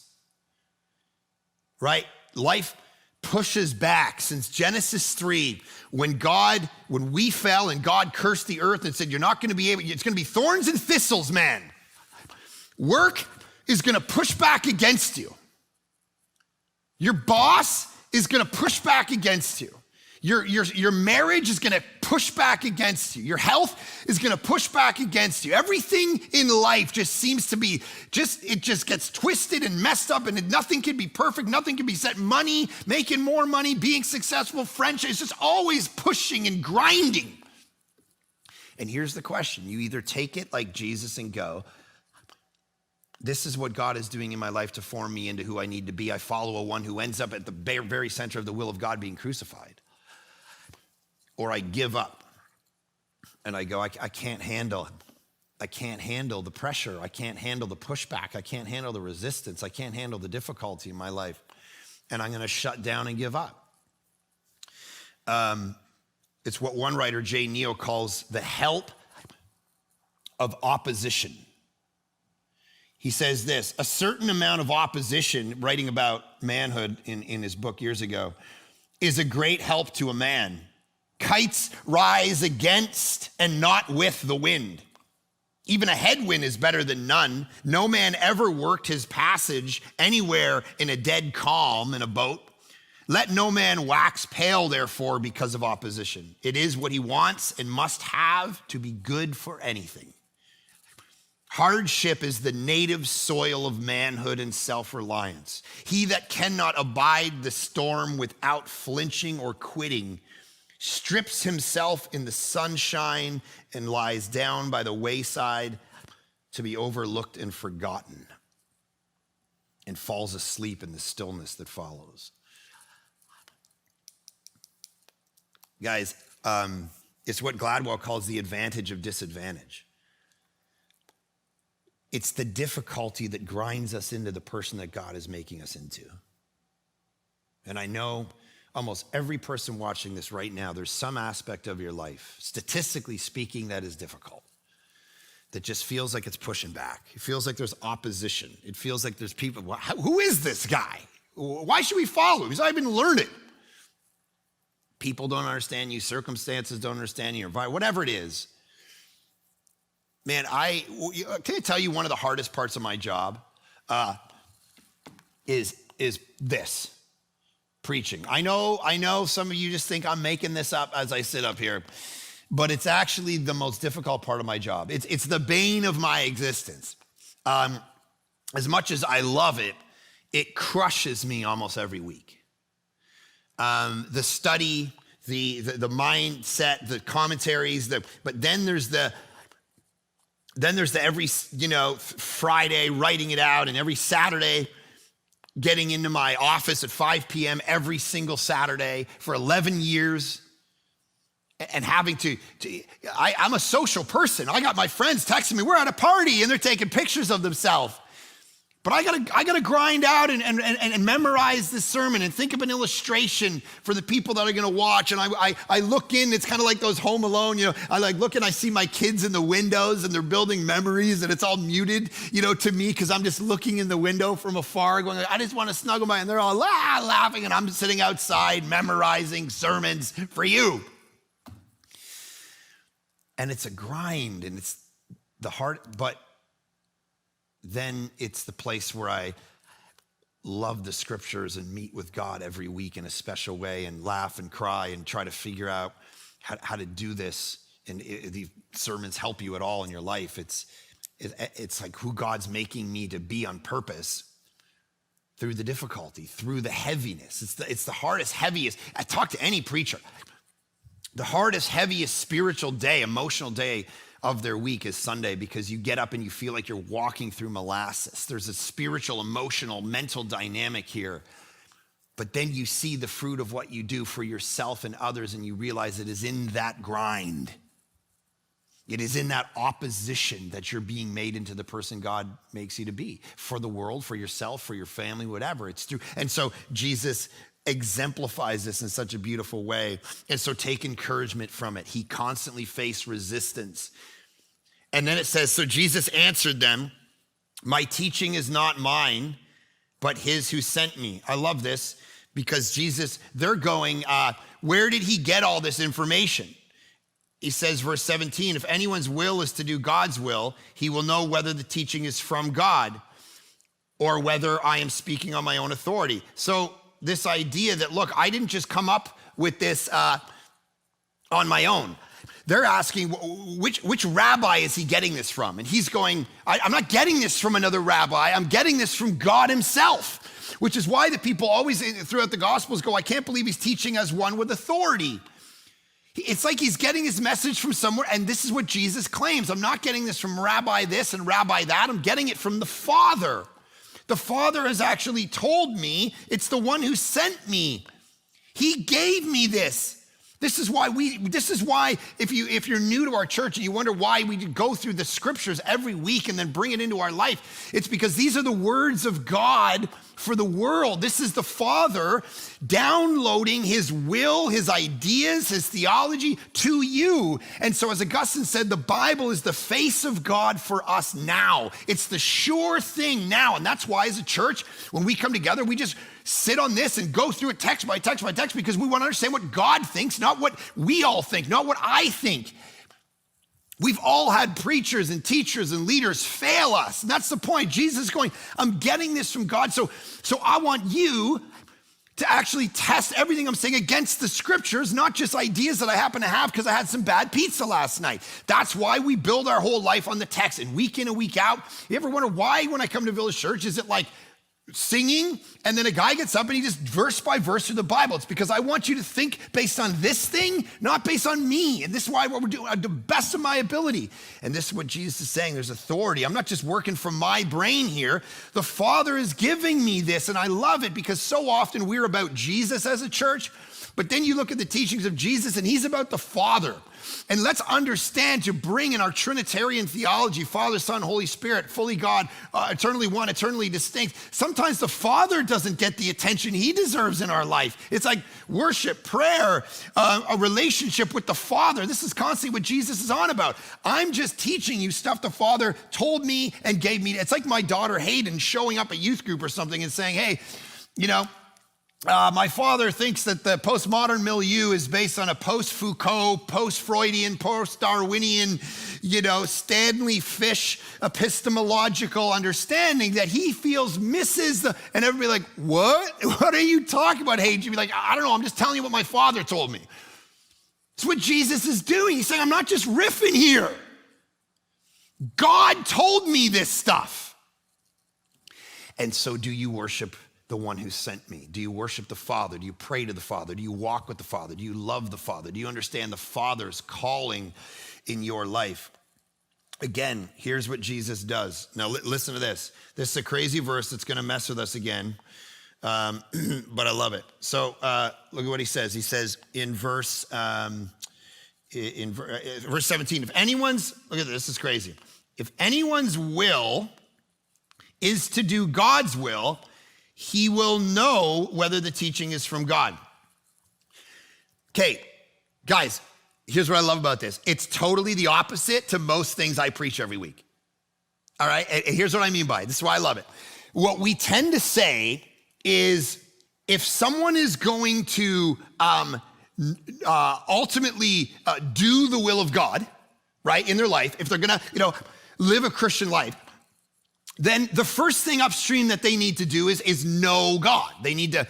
B: right? Life pushes back since Genesis 3, when we fell and God cursed the earth and said, you're not gonna be able, it's gonna be thorns and thistles, man. Work is gonna push back against you. Your boss is gonna push back against you. Your marriage is gonna push back against you. Your health is gonna push back against you. Everything in life just seems to be, it just gets twisted and messed up, and nothing can be perfect, nothing can be set. Money, making more money, being successful, friendship, it's just always pushing and grinding. And here's the question, you either take it like Jesus and go, this is what God is doing in my life to form me into who I need to be. I follow a one who ends up at the very center of the will of God being crucified. Or I give up and I go, I can't handle the pressure. I can't handle the pushback. I can't handle the resistance. I can't handle the difficulty in my life. And I'm gonna shut down and give up. It's what one writer, Jay Neal, calls the help of opposition. He says this, a certain amount of opposition, writing about manhood in his book years ago, is a great help to a man. Kites rise against and not with the wind. Even a headwind is better than none. No man ever worked his passage anywhere in a dead calm in a boat. Let no man wax pale, therefore, because of opposition. It is what he wants and must have to be good for anything. Hardship is the native soil of manhood and self-reliance. He that cannot abide the storm without flinching or quitting strips himself in the sunshine and lies down by the wayside to be overlooked and forgotten, and falls asleep in the stillness that follows. Guys, it's what Gladwell calls the advantage of disadvantage. It's the difficulty that grinds us into the person that God is making us into. And I know almost every person watching this right now, there's some aspect of your life, statistically speaking, that is difficult, that just feels like it's pushing back. It feels like there's opposition. It feels like there's people, who is this guy? Why should we follow him? He's not even learning. People don't understand you, circumstances don't understand you, whatever it is. Man, can I tell you one of the hardest parts of my job is this. Preaching. I know some of you just think I'm making this up as I sit up here, but it's actually the most difficult part of my job. It's the bane of my existence. As much as I love it, it crushes me almost every week. The study, the mindset, the commentaries, but then there's the every Friday writing it out, and every Saturday getting into my office at 5 p.m. every single Saturday for 11 years and having I'm a social person. I got my friends texting me, we're at a party, and they're taking pictures of themselves. But I gotta grind out and memorize this sermon and think of an illustration for the people that are gonna watch. And I look in, it's kind of like those Home Alone, I look and I see my kids in the windows and they're building memories, and it's all muted, to me, because I'm just looking in the window from afar going, I just wanna snuggle by, and they're all laughing, and I'm sitting outside memorizing sermons for you. And it's a grind, and it's the heart, but then it's the place where I love the scriptures and meet with God every week in a special way, and laugh and cry and try to figure out how to do this. And if these sermons help you at all in your life, it's like who God's making me to be on purpose through the difficulty, through the heaviness. It's the hardest, heaviest. I talk to any preacher. The hardest, heaviest spiritual day, emotional day of their week is Sunday, because you get up and you feel like you're walking through molasses. There's a spiritual, emotional, mental dynamic here. But then you see the fruit of what you do for yourself and others, and you realize it is in that grind. It is in that opposition that you're being made into the person God makes you to be, for the world, for yourself, for your family, whatever. It's true. And so Jesus exemplifies this in such a beautiful way. And so take encouragement from it. He constantly faced resistance. And then it says, so Jesus answered them, my teaching is not mine, but his who sent me. I love this, Because Jesus, they're going, where did he get all this information? He says, verse 17, if anyone's will is to do God's will, he will know whether the teaching is from God or whether I am speaking on my own authority. So this idea that, look, I didn't just come up with this on my own. They're asking, which rabbi is he getting this from? And he's going, I'm not getting this from another rabbi. I'm getting this from God himself, which is why the people always throughout the Gospels go, I can't believe he's teaching as one with authority. It's like he's getting his message from somewhere, and this is what Jesus claims. I'm not getting this from rabbi this and rabbi that. I'm getting it from the Father. The Father has actually told me. It's the one who sent me. He gave me this. This is why if you're new to our church and you wonder why we go through the scriptures every week and then bring it into our life, it's because these are the words of God for the world. This is the Father downloading his will, his ideas, his theology to you. And so as Augustine said, the Bible is the face of God for us now. It's the sure thing now. And that's why as a church, when we come together, we just sit on this and go through it text by text by text, because we want to understand what God thinks, not what we all think, not what I think. We've all had preachers and teachers and leaders fail us. And that's the point. Jesus is going, I'm getting this from God. So I want you to actually test everything I'm saying against the scriptures, not just ideas that I happen to have because I had some bad pizza last night. That's why we build our whole life on the text, and week in and week out. You ever wonder why when I come to Village Church, is it like singing and then a guy gets up and he just verse by verse through the Bible? It's because I want you to think based on this thing, not based on me. And this is why what we're doing at the best of my ability. And this is what Jesus is saying. There's authority. I'm not just working from my brain here. The Father is giving me this, and I love it because so often we're about Jesus as a church, but then you look at the teachings of Jesus and he's about the Father. And let's understand to bring in our Trinitarian theology, Father, Son, Holy Spirit, fully God, eternally one, eternally distinct. Sometimes the Father doesn't get the attention he deserves in our life. It's like worship, prayer, a relationship with the Father. This is constantly what Jesus is on about. I'm just teaching you stuff the Father told me and gave me. It's like my daughter Hayden showing up at youth group or something and saying, hey, my father thinks that the postmodern milieu is based on a post-Foucault, post-Freudian, post-Darwinian, Stanley Fish epistemological understanding that he feels misses and everybody like, what? What are you talking about, Hayden? You'd be like, I don't know, I'm just telling you what my father told me. It's what Jesus is doing. He's saying, I'm not just riffing here. God told me this stuff. And so do you worship the one who sent me? Do you worship the Father? Do you pray to the Father? Do you walk with the Father? Do you love the Father? Do you understand the Father's calling in your life? Again, here's what Jesus does. Now listen to this. This is a crazy verse that's going to mess with us again, but I love it. So look at what he says. He says in verse 17, look at this is crazy. If anyone's will is to do God's will, he will know whether the teaching is from God. Okay, guys, here's what I love about this. It's totally the opposite to most things I preach every week. All right, and here's what I mean by it. This is why I love it. What we tend to say is if someone is going to ultimately do the will of God, right, in their life, if they're gonna, live a Christian life, then the first thing upstream that they need to do is know God. They need to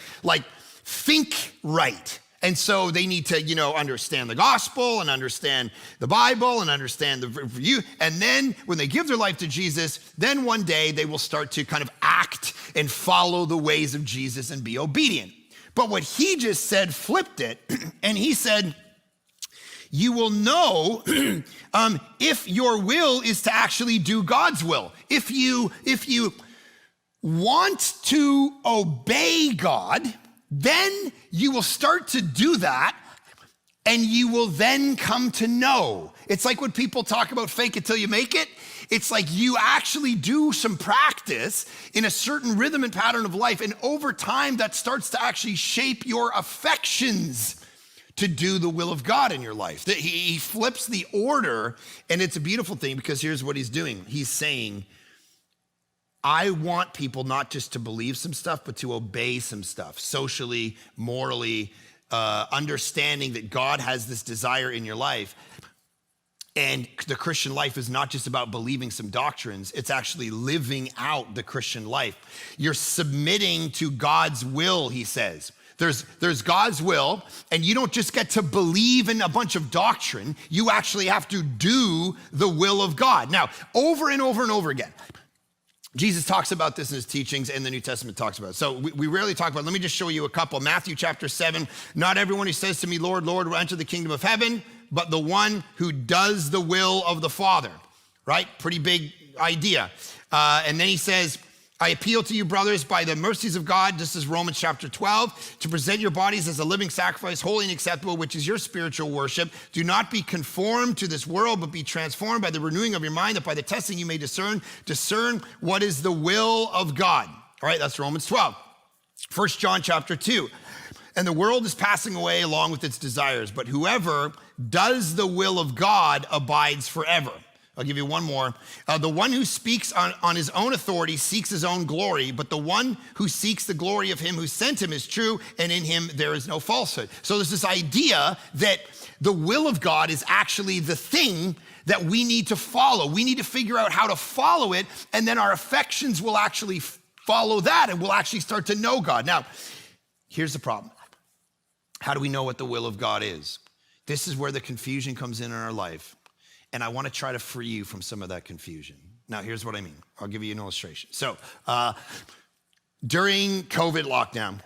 B: think right. And so they need to, understand the gospel and understand the Bible and understand the view. And then when they give their life to Jesus, then one day they will start to kind of act and follow the ways of Jesus and be obedient. But what he just said flipped it. And he said, you will know if your will is to actually do God's will. If you want to obey God, then you will start to do that, and you will then come to know. It's like when people talk about fake it till you make it. It's like you actually do some practice in a certain rhythm and pattern of life, and over time that starts to actually shape your affections to do the will of God in your life. He flips the order, and it's a beautiful thing because here's what he's doing. He's saying, I want people not just to believe some stuff, but to obey some stuff, socially, morally, understanding that God has this desire in your life. And the Christian life is not just about believing some doctrines, it's actually living out the Christian life. You're submitting to God's will, he says. There's God's will, and you don't just get to believe in a bunch of doctrine, you actually have to do the will of God. Now, over and over and over again, Jesus talks about this in his teachings, and the New Testament talks about it. So we rarely talk about it. Let me just show you a couple. Matthew chapter 7, not everyone who says to me, Lord, Lord, will enter the kingdom of heaven, but the one who does the will of the Father, right? Pretty big idea. And then he says, I appeal to you, brothers, by the mercies of God, this is Romans chapter 12, to present your bodies as a living sacrifice, holy and acceptable, which is your spiritual worship. Do not be conformed to this world, but be transformed by the renewing of your mind, that by the testing you may discern what is the will of God. All right, that's Romans 12. 1 John chapter 2. And the world is passing away along with its desires, but whoever does the will of God abides forever. I'll give you one more. The one who speaks on his own authority seeks his own glory, but the one who seeks the glory of him who sent him is true, and in him there is no falsehood. So there's this idea that the will of God is actually the thing that we need to follow. We need to figure out how to follow it, and then our affections will actually follow that, and we'll actually start to know God. Now, here's the problem. How do we know what the will of God is? This is where the confusion comes in our life. And I want to try to free you from some of that confusion. Now, here's what I mean. I'll give you an illustration. So during COVID lockdown,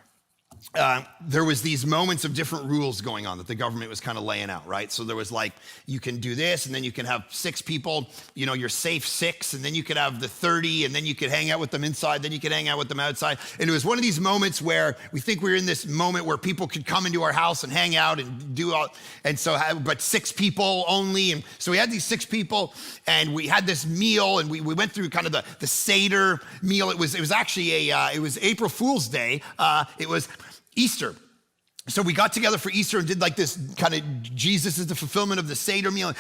B: there was these moments of different rules going on that the government was kind of laying out, right? So there was like, you can do this, and then you can have 6 people, you're safe 6, and then you could have the 30, and then you could hang out with them inside, then you could hang out with them outside. And it was one of these moments where we think we're in this moment where people could come into our house and hang out and do all, and so, but 6 people only. And so we had these 6 people, and we had this meal, and we went through kind of the Seder meal. It was actually it was April Fool's Day. It was Easter. So we got together for Easter and did like this kind of Jesus is the fulfillment of the Seder meal.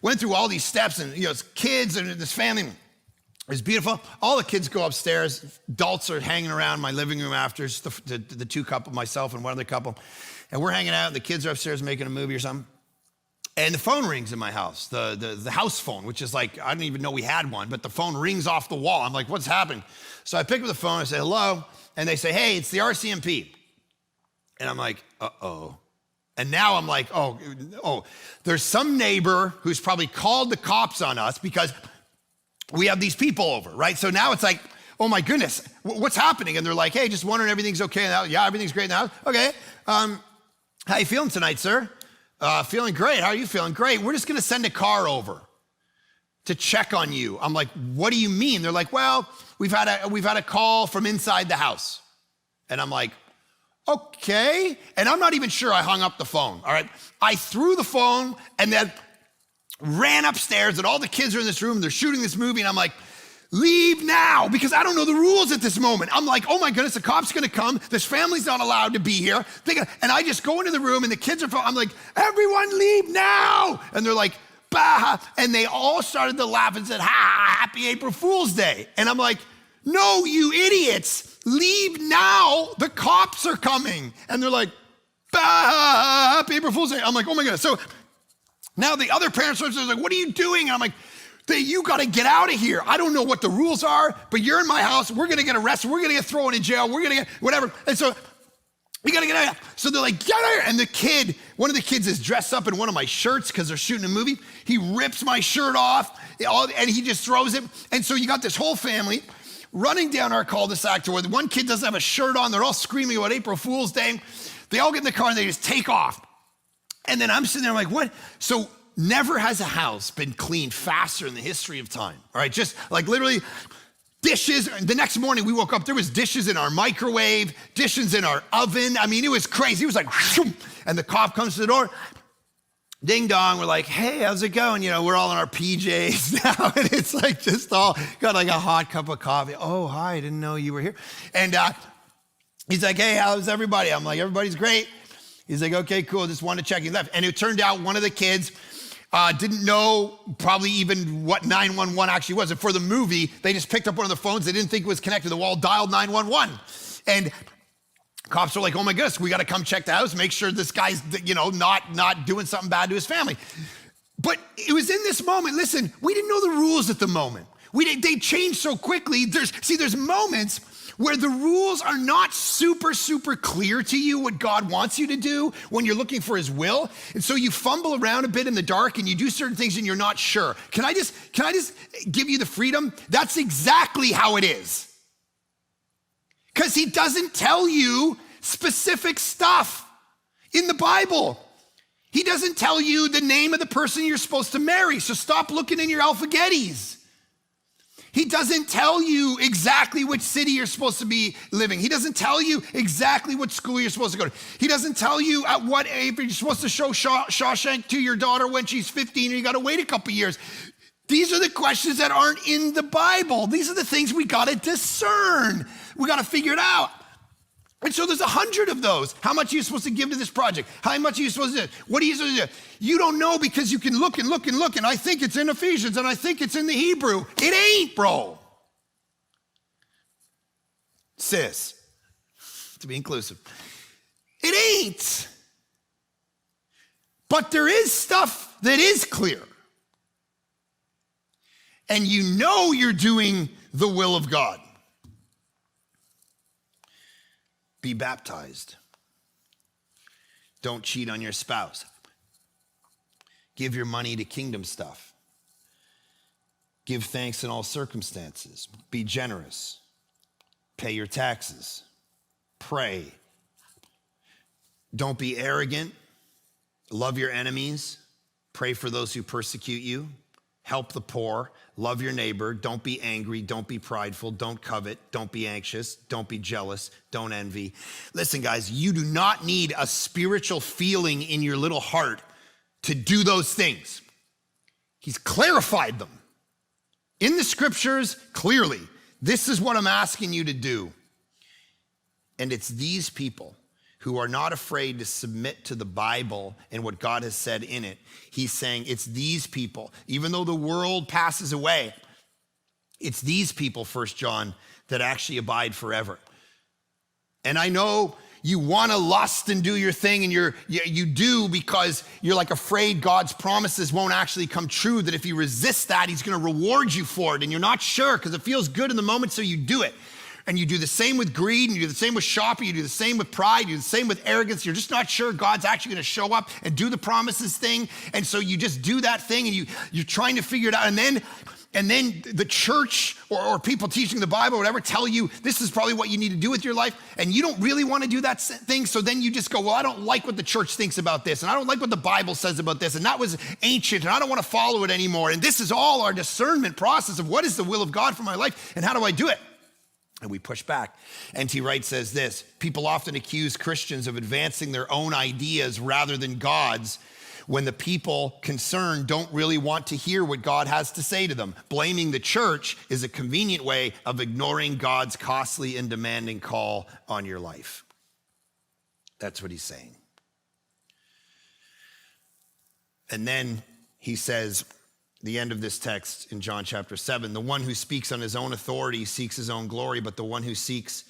B: Went through all these steps, and it's kids and this family. It was beautiful. All the kids go upstairs. Adults are hanging around my living room after, just the 2 couple, myself and one other couple. And we're hanging out, and the kids are upstairs making a movie or something. And the phone rings in my house, the house phone, which is like, I didn't even know we had one, but the phone rings off the wall. I'm like, what's happening? So I pick up the phone, I say, hello. And they say, hey, it's the RCMP. And I'm like, uh-oh. And now I'm like, oh, there's some neighbor who's probably called the cops on us because we have these people over, right? So now it's like, oh my goodness, what's happening? And they're like, hey, just wondering everything's okay now. Yeah, everything's great now. Okay. How you feeling tonight, sir? Feeling great. How are you feeling? Great. We're just going to send a car over to check on you. I'm like, what do you mean? They're like, well, we've had a call from inside the house. And I'm like, okay. And I'm not even sure I hung up the phone, all right? I threw the phone and then ran upstairs, and all the kids are in this room, they're shooting this movie, and I'm like, leave now, because I don't know the rules at this moment. I'm like, oh my goodness, the cop's gonna come, this family's not allowed to be here. And I just go into the room, and the kids are, I'm like, everyone leave now. And they're like, bah, and they all started to laugh and said, ha, happy April Fool's Day. And I'm like, no, you idiots. Leave now, the cops are coming. And they're like, bah, happy April Fool's Day. I'm like, oh my goodness. So now the other parents are like, what are you doing? And I'm like, you gotta get out of here. I don't know what the rules are, but you're in my house. We're gonna get arrested. We're gonna get thrown in jail. We're gonna get whatever. And so we gotta get out. So they're like, get out of here. And one of the kids is dressed up in one of my shirts because they're shooting a movie. He rips my shirt off and he just throws it. And so you got this whole family running down our cul-de-sac to where the one kid doesn't have a shirt on. They're all screaming about April Fool's Day. They all get in the car and they just take off. And then I'm sitting there like, what? So never has a house been cleaned faster in the history of time. All right, just like literally dishes. The next morning we woke up, there was dishes in our microwave, dishes in our oven. I mean, it was crazy. It was like, and the cop comes to the door. Ding dong, we're like, hey, how's it going? We're all in our PJs now, and it's like just all got like a hot cup of coffee. Oh, hi, I didn't know you were here. And he's like, hey, how's everybody? I'm like, everybody's great. He's like, okay, cool, just wanted to check. He left. And it turned out one of the kids didn't know probably even what 911 actually was. And for the movie, they just picked up one of the phones they didn't think was connected to the wall, dialed 911. And cops were like, oh my goodness, we got to come check the house, make sure this guy's, not doing something bad to his family. But it was in this moment, listen, we didn't know the rules at the moment. They changed so quickly. There's moments where the rules are not super, super clear to you what God wants you to do when you're looking for his will. And so you fumble around a bit in the dark and you do certain things and you're not sure. Can I just give you the freedom? That's exactly how it is. Because he doesn't tell you specific stuff in the Bible. He doesn't tell you the name of the person you're supposed to marry, so stop looking in your alphagettis. He doesn't tell you exactly which city you're supposed to be living. He doesn't tell you exactly what school you're supposed to go to. He doesn't tell you at what age you're supposed to show Shawshank to your daughter when she's 15 and you gotta wait a couple years. These are the questions that aren't in the Bible. These are the things we gotta discern. We gotta figure it out. And so there's 100 of those. How much are you supposed to give to this project? How much are you supposed to do? What are you supposed to do? You don't know because you can look and look and look, and I think it's in Ephesians, and I think it's in the Hebrew. It ain't, bro. Sis, to be inclusive. It ain't. But there is stuff that is clear. And you know you're doing the will of God. Be baptized. Don't cheat on your spouse. Give your money to kingdom stuff. Give thanks in all circumstances. Be generous. Pay your taxes. Pray. Don't be arrogant. Love your enemies. Pray for those who persecute you. Help the poor, love your neighbor, don't be angry, don't be prideful, don't covet, don't be anxious, don't be jealous, don't envy. Listen, guys, you do not need a spiritual feeling in your little heart to do those things. He's clarified them in the scriptures clearly. This is what I'm asking you to do. And it's these people who are not afraid to submit to the Bible and what God has said in it. He's saying it's these people, even though the world passes away, it's these people, 1 John, that actually abide forever. And I know you want to lust and do your thing, and you do because you're like afraid God's promises won't actually come true, that if you resist that, he's going to reward you for it, and you're not sure because it feels good in the moment, so you do it. And you do the same with greed, and you do the same with shopping, you do the same with pride, you do the same with arrogance. You're just not sure God's actually gonna show up and do the promises thing. And so you just do that thing and you're trying to figure it out. And then the church or people teaching the Bible or whatever tell you this is probably what you need to do with your life. And you don't really wanna do that thing. So then you just go, well, I don't like what the church thinks about this. And I don't like what the Bible says about this. And that was ancient and I don't wanna follow it anymore. And this is all our discernment process of what is the will of God for my life and how do I do it? And we push back. N.T. Wright says this: people often accuse Christians of advancing their own ideas rather than God's when the people concerned don't really want to hear what God has to say to them. Blaming the church is a convenient way of ignoring God's costly and demanding call on your life. That's what he's saying. And then he says, the end of this text in John chapter 7, the one who speaks on his own authority seeks his own glory, but the one who seeks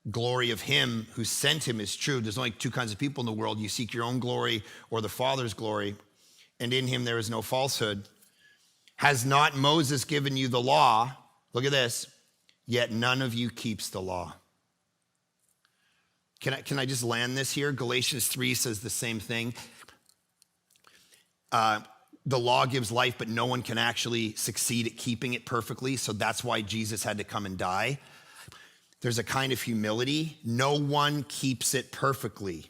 B: glory of him who sent him is true. There's only two kinds of people in the world. You seek your own glory or the Father's glory, and in him there is no falsehood. Has not Moses given you the law? Look at this. Yet none of you keeps the law. Can I just land this here? Galatians 3 says the same thing. The law gives life, but no one can actually succeed at keeping it perfectly. So that's why Jesus had to come and die. There's a kind of humility. No one keeps it perfectly.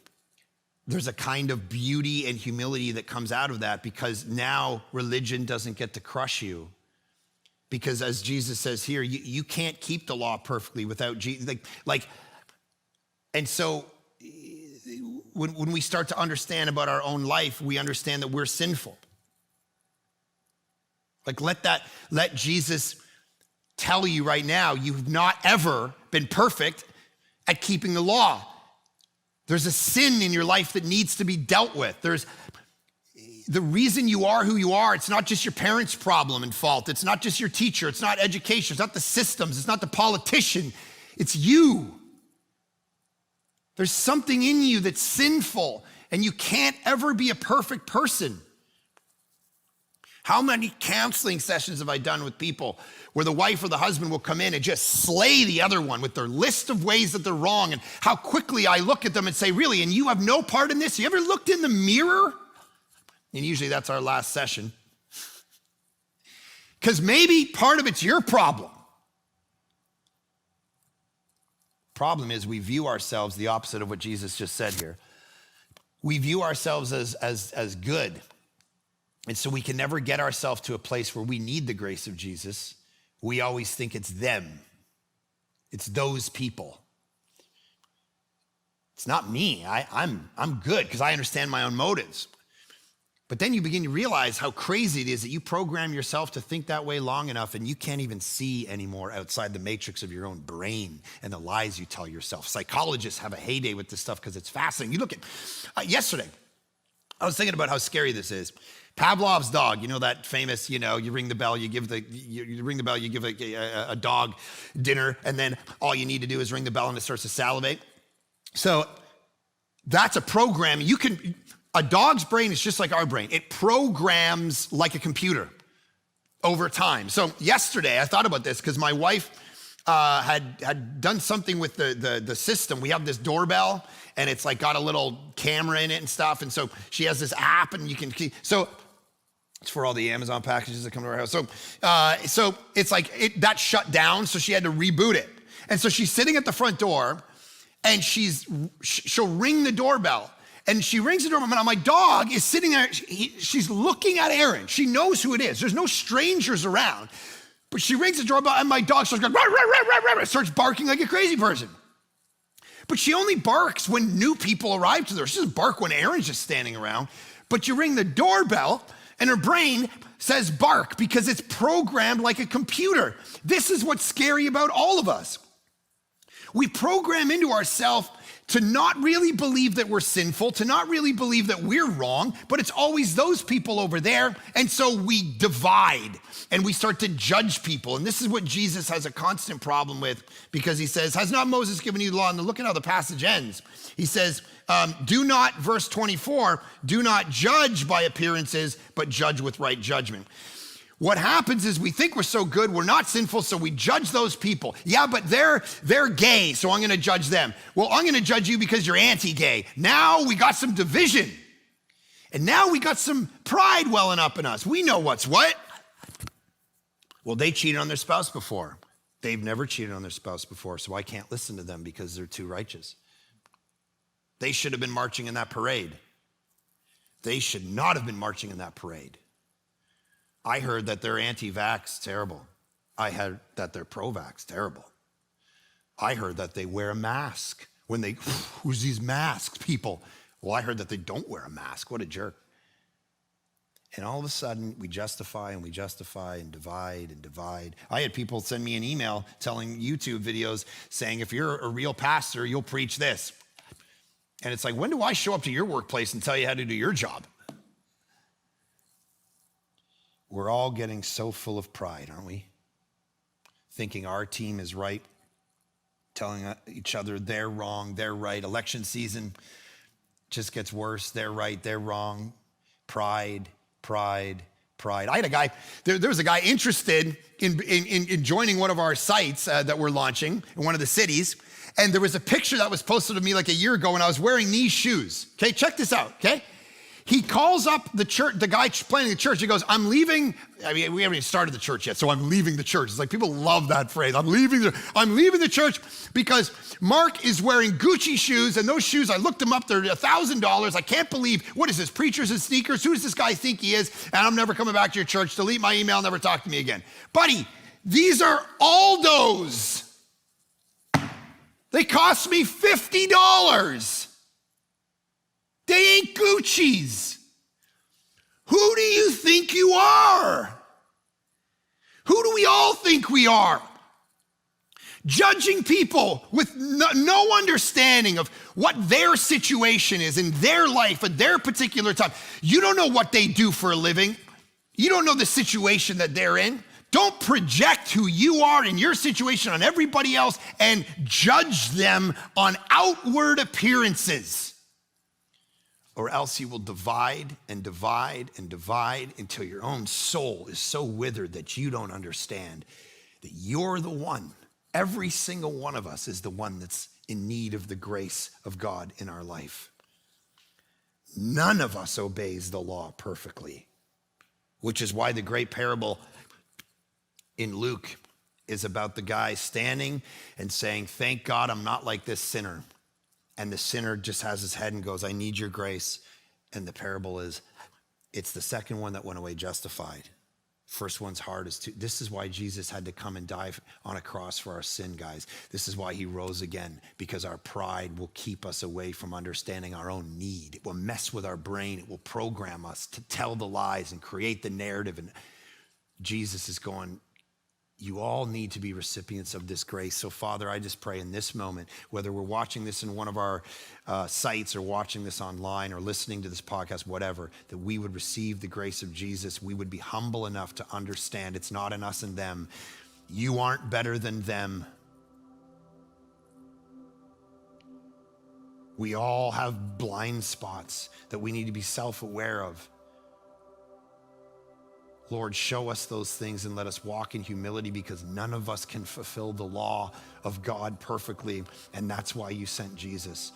B: There's a kind of beauty and humility that comes out of that because now religion doesn't get to crush you. Because as Jesus says here, you can't keep the law perfectly without Jesus. And so when we start to understand about our own life, we understand that we're sinful. Let Jesus tell you right now, you've not ever been perfect at keeping the law. There's a sin in your life that needs to be dealt with. There's the reason you are who you are, it's not just your parents' problem and fault. It's not just your teacher. It's not education. It's not the systems. It's not the politician. It's you. There's something in you that's sinful, and you can't ever be a perfect person. How many counseling sessions have I done with people where the wife or the husband will come in and just slay the other one with their list of ways that they're wrong, and how quickly I look at them and say, really, and you have no part in this? You ever looked in the mirror? And usually that's our last session. Because maybe part of it's your problem. Problem is we view ourselves the opposite of what Jesus just said here. We view ourselves as good. And so we can never get ourselves to a place where we need the grace of Jesus. We always think it's them. It's those people. It's not me. I'm good because I understand my own motives. But then you begin to realize how crazy it is that you program yourself to think that way long enough and you can't even see anymore outside the matrix of your own brain and the lies you tell yourself. Psychologists have a heyday with this stuff because it's fascinating. You look at, yesterday, I was thinking about how scary this is. Pavlov's dog, you know that famous, you ring the bell, you give a dog dinner, and then all you need to do is ring the bell and it starts to salivate. So that's a program. A dog's brain is just like our brain. It programs like a computer over time. So yesterday, I thought about this because my wife had done something with the system. We have this doorbell, and it's like got a little camera in it and stuff. And so she has this app, and so it's for all the Amazon packages that come to our house. So it's like that shut down, so she had to reboot it. And so she's sitting at the front door, and she'll ring the doorbell. And she rings the doorbell, and my dog is sitting there. She's looking at Aaron. She knows who it is. There's no strangers around. But she rings the doorbell, and my dog starts going, rah, rah, rah, rah, rah, starts barking like a crazy person. But she only barks when new people arrive to her. She doesn't bark when Aaron's just standing around. But you ring the doorbell, and her brain says bark because it's programmed like a computer. This is what's scary about all of us. We program into ourselves to not really believe that we're sinful, to not really believe that we're wrong, but it's always those people over there. And so we divide and we start to judge people. And this is what Jesus has a constant problem with, because he says, has not Moses given you the law? And look at how the passage ends. He says, do not, verse 24, do not judge by appearances, but judge with right judgment. What happens is we think we're so good, we're not sinful, so we judge those people. Yeah, but they're gay, so I'm gonna judge them. Well, I'm gonna judge you because you're anti-gay. Now we got some division. And now we got some pride welling up in us. We know what's what. Well, they cheated on their spouse before. They've never cheated on their spouse before, so I can't listen to them because they're too righteous. They should have been marching in that parade. They should not have been marching in that parade. I heard that they're anti-vax, terrible. I heard that they're pro-vax, terrible. I heard that they wear a mask when who's these masked people? Well, I heard that they don't wear a mask. What a jerk. And all of a sudden, we justify and divide and divide. I had people send me an email telling YouTube videos saying, if you're a real pastor, you'll preach this. And it's like, when do I show up to your workplace and tell you how to do your job? We're all getting so full of pride, aren't we? Thinking our team is right, telling each other they're wrong, they're right. Election season just gets worse. They're right, they're wrong. Pride. I had a guy, there was a guy interested in joining one of our sites that we're launching in one of the cities. And there was a picture that was posted to me like a year ago, and I was wearing these shoes. Okay, check this out, okay? He calls up the church, the guy planning the church. He goes, I'm leaving. I mean, we haven't even started the church yet, so I'm leaving the church. It's like people love that phrase. I'm leaving the church because Mark is wearing Gucci shoes, and those shoes, I looked them up, they're $1,000. I can't believe, what is this, preachers and sneakers? Who does this guy think he is? And I'm never coming back to your church. Delete my email, never talk to me again. Buddy, these are Aldos. They cost me $50. They ain't Gucci's. Who do you think you are? Who do we all think we are? judging people with no understanding of what their situation is in their life at their particular time. You don't know what they do for a living. You don't know the situation that they're in. Don't project who you are in your situation on everybody else and judge them on outward appearances. Or else you will divide and divide and divide until your own soul is so withered that you don't understand that you're the one. Every single one of us is the one that's in need of the grace of God in our life. None of us obeys the law perfectly, which is why the great parable in Luke is about the guy standing and saying, thank God I'm not like this sinner. And the sinner just has his head and goes, I need your grace. And the parable is, it's the second one that went away justified. First one's hardest too. This is why Jesus had to come and die on a cross for our sin, guys. This is why he rose again, because our pride will keep us away from understanding our own need. It will mess with our brain. It will program us to tell the lies and create the narrative. And Jesus is going, you all need to be recipients of this grace. So Father, I just pray in this moment, whether we're watching this in one of our sites or watching this online or listening to this podcast, whatever, that we would receive the grace of Jesus. We would be humble enough to understand it's not in us and them. You aren't better than them. We all have blind spots that we need to be self-aware of. Lord, show us those things and let us walk in humility, because none of us can fulfill the law of God perfectly, and that's why you sent Jesus.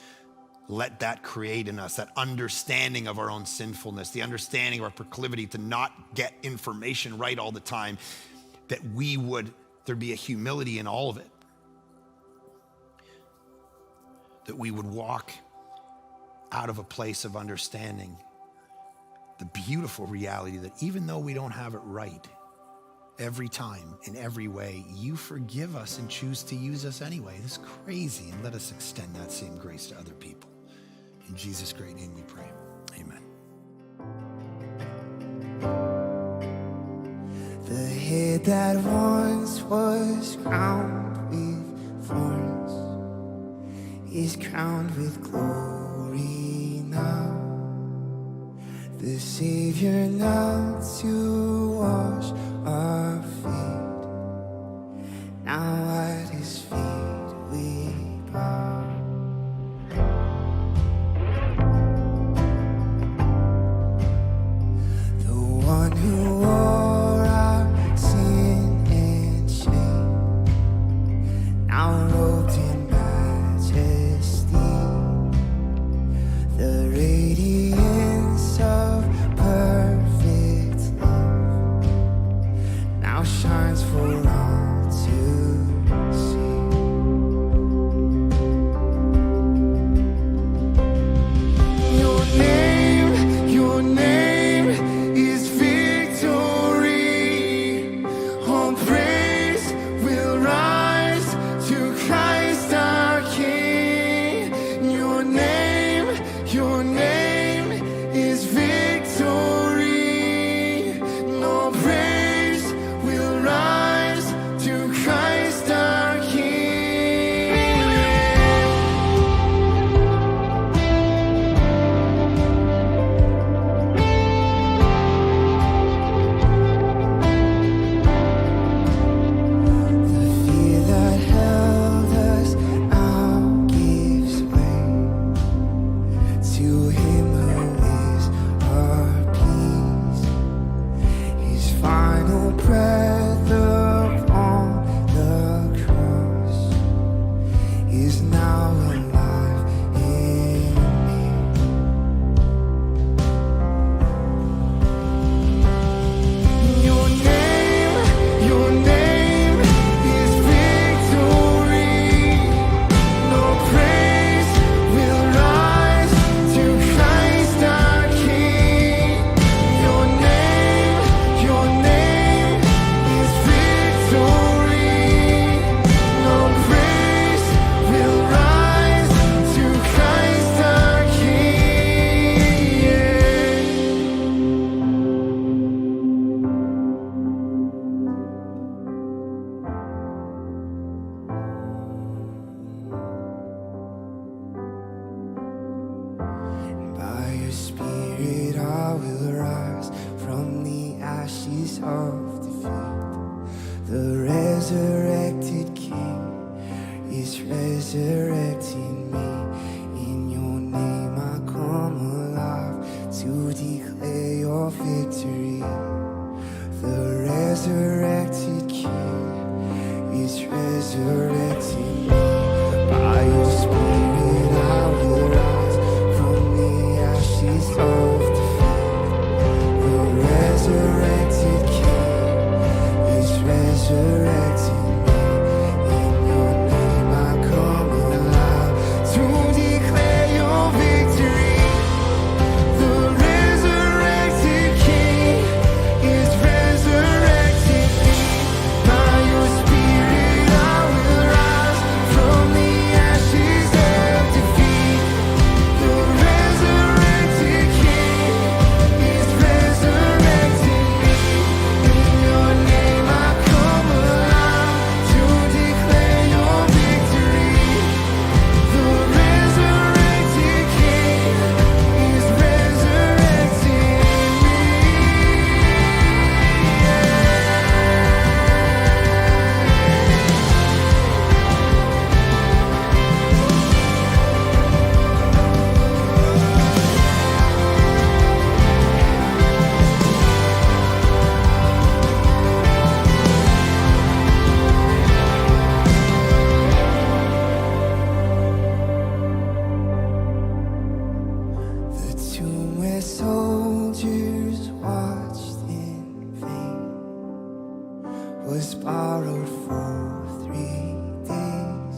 B: Let that create in us that understanding of our own sinfulness, the understanding of our proclivity to not get information right all the time, that there'd be a humility in all of it, that we would walk out of a place of understanding the beautiful reality that even though we don't have it right every time, in every way, you forgive us and choose to use us anyway. It's crazy, and let us extend that same grace to other people. In Jesus' great name we pray, amen.
D: The head that once was crowned with thorns is crowned with glory now. The Savior knelt to wash our feet. Now at his feet we bow. The one who wore our sin and shame, now robed in majesty. The radiance of perfect love now shines for all to see.
E: Spirit, I will rise from the ashes of defeat. The resurrected King is resurrecting me. In your name I come alive to declare your victory. The resurrected King is resurrecting me. By your Spirit I will rise from the ashes of defeat. The resurrected King is resurrecting me. In your name I come alive to declare your victory. The resurrected King is resurrecting me. By your Spirit I will rise from the ashes of defeat. The resurrected King is resurrecting me. In your name I come alive to declare your victory. The resurrected King is resurrecting me. The tomb where soldiers watched in vain was borrowed for 3 days,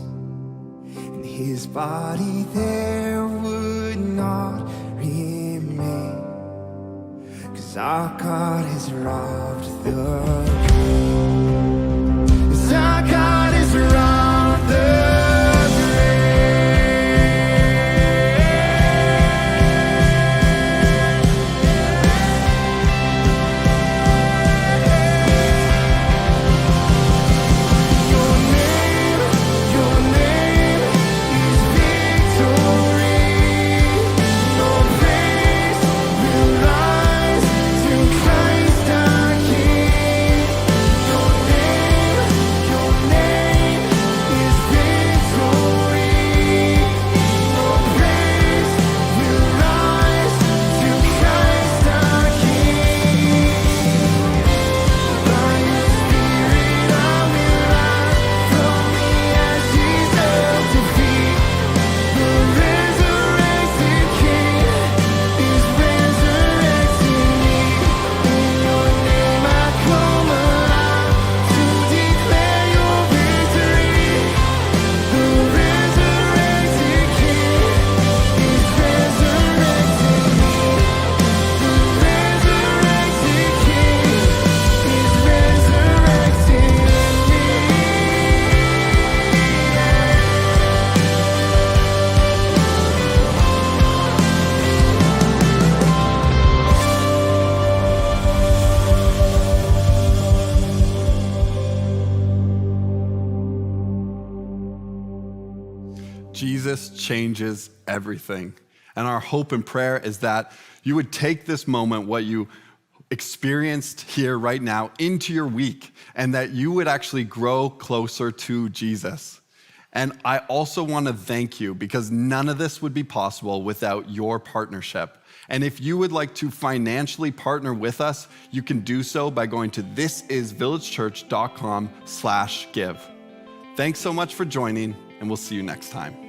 E: and his body there would not remain, 'cause our God has robbed the grave. 'Cause our God has robbed the grave. Your name is victory. Your praise will rise to Christ our King. Your name is victory. Your praise will rise to Christ our King. By your Spirit I will rise from the ashes of defeat. The resurrected King is resurrecting me. In your name I come alive to declare your victory. The resurrected King is resurrecting me. The resurrected King is resurrecting me.
A: Jesus changes everything. And our hope and prayer is that you would take this moment, what you experienced here right now, into your week, and that you would actually grow closer to Jesus. And I also want to thank you, because none of this would be possible without your partnership. And if you would like to financially partner with us, you can do so by going to thisisvillagechurch.com/give. Thanks so much for joining, and we'll see you next time.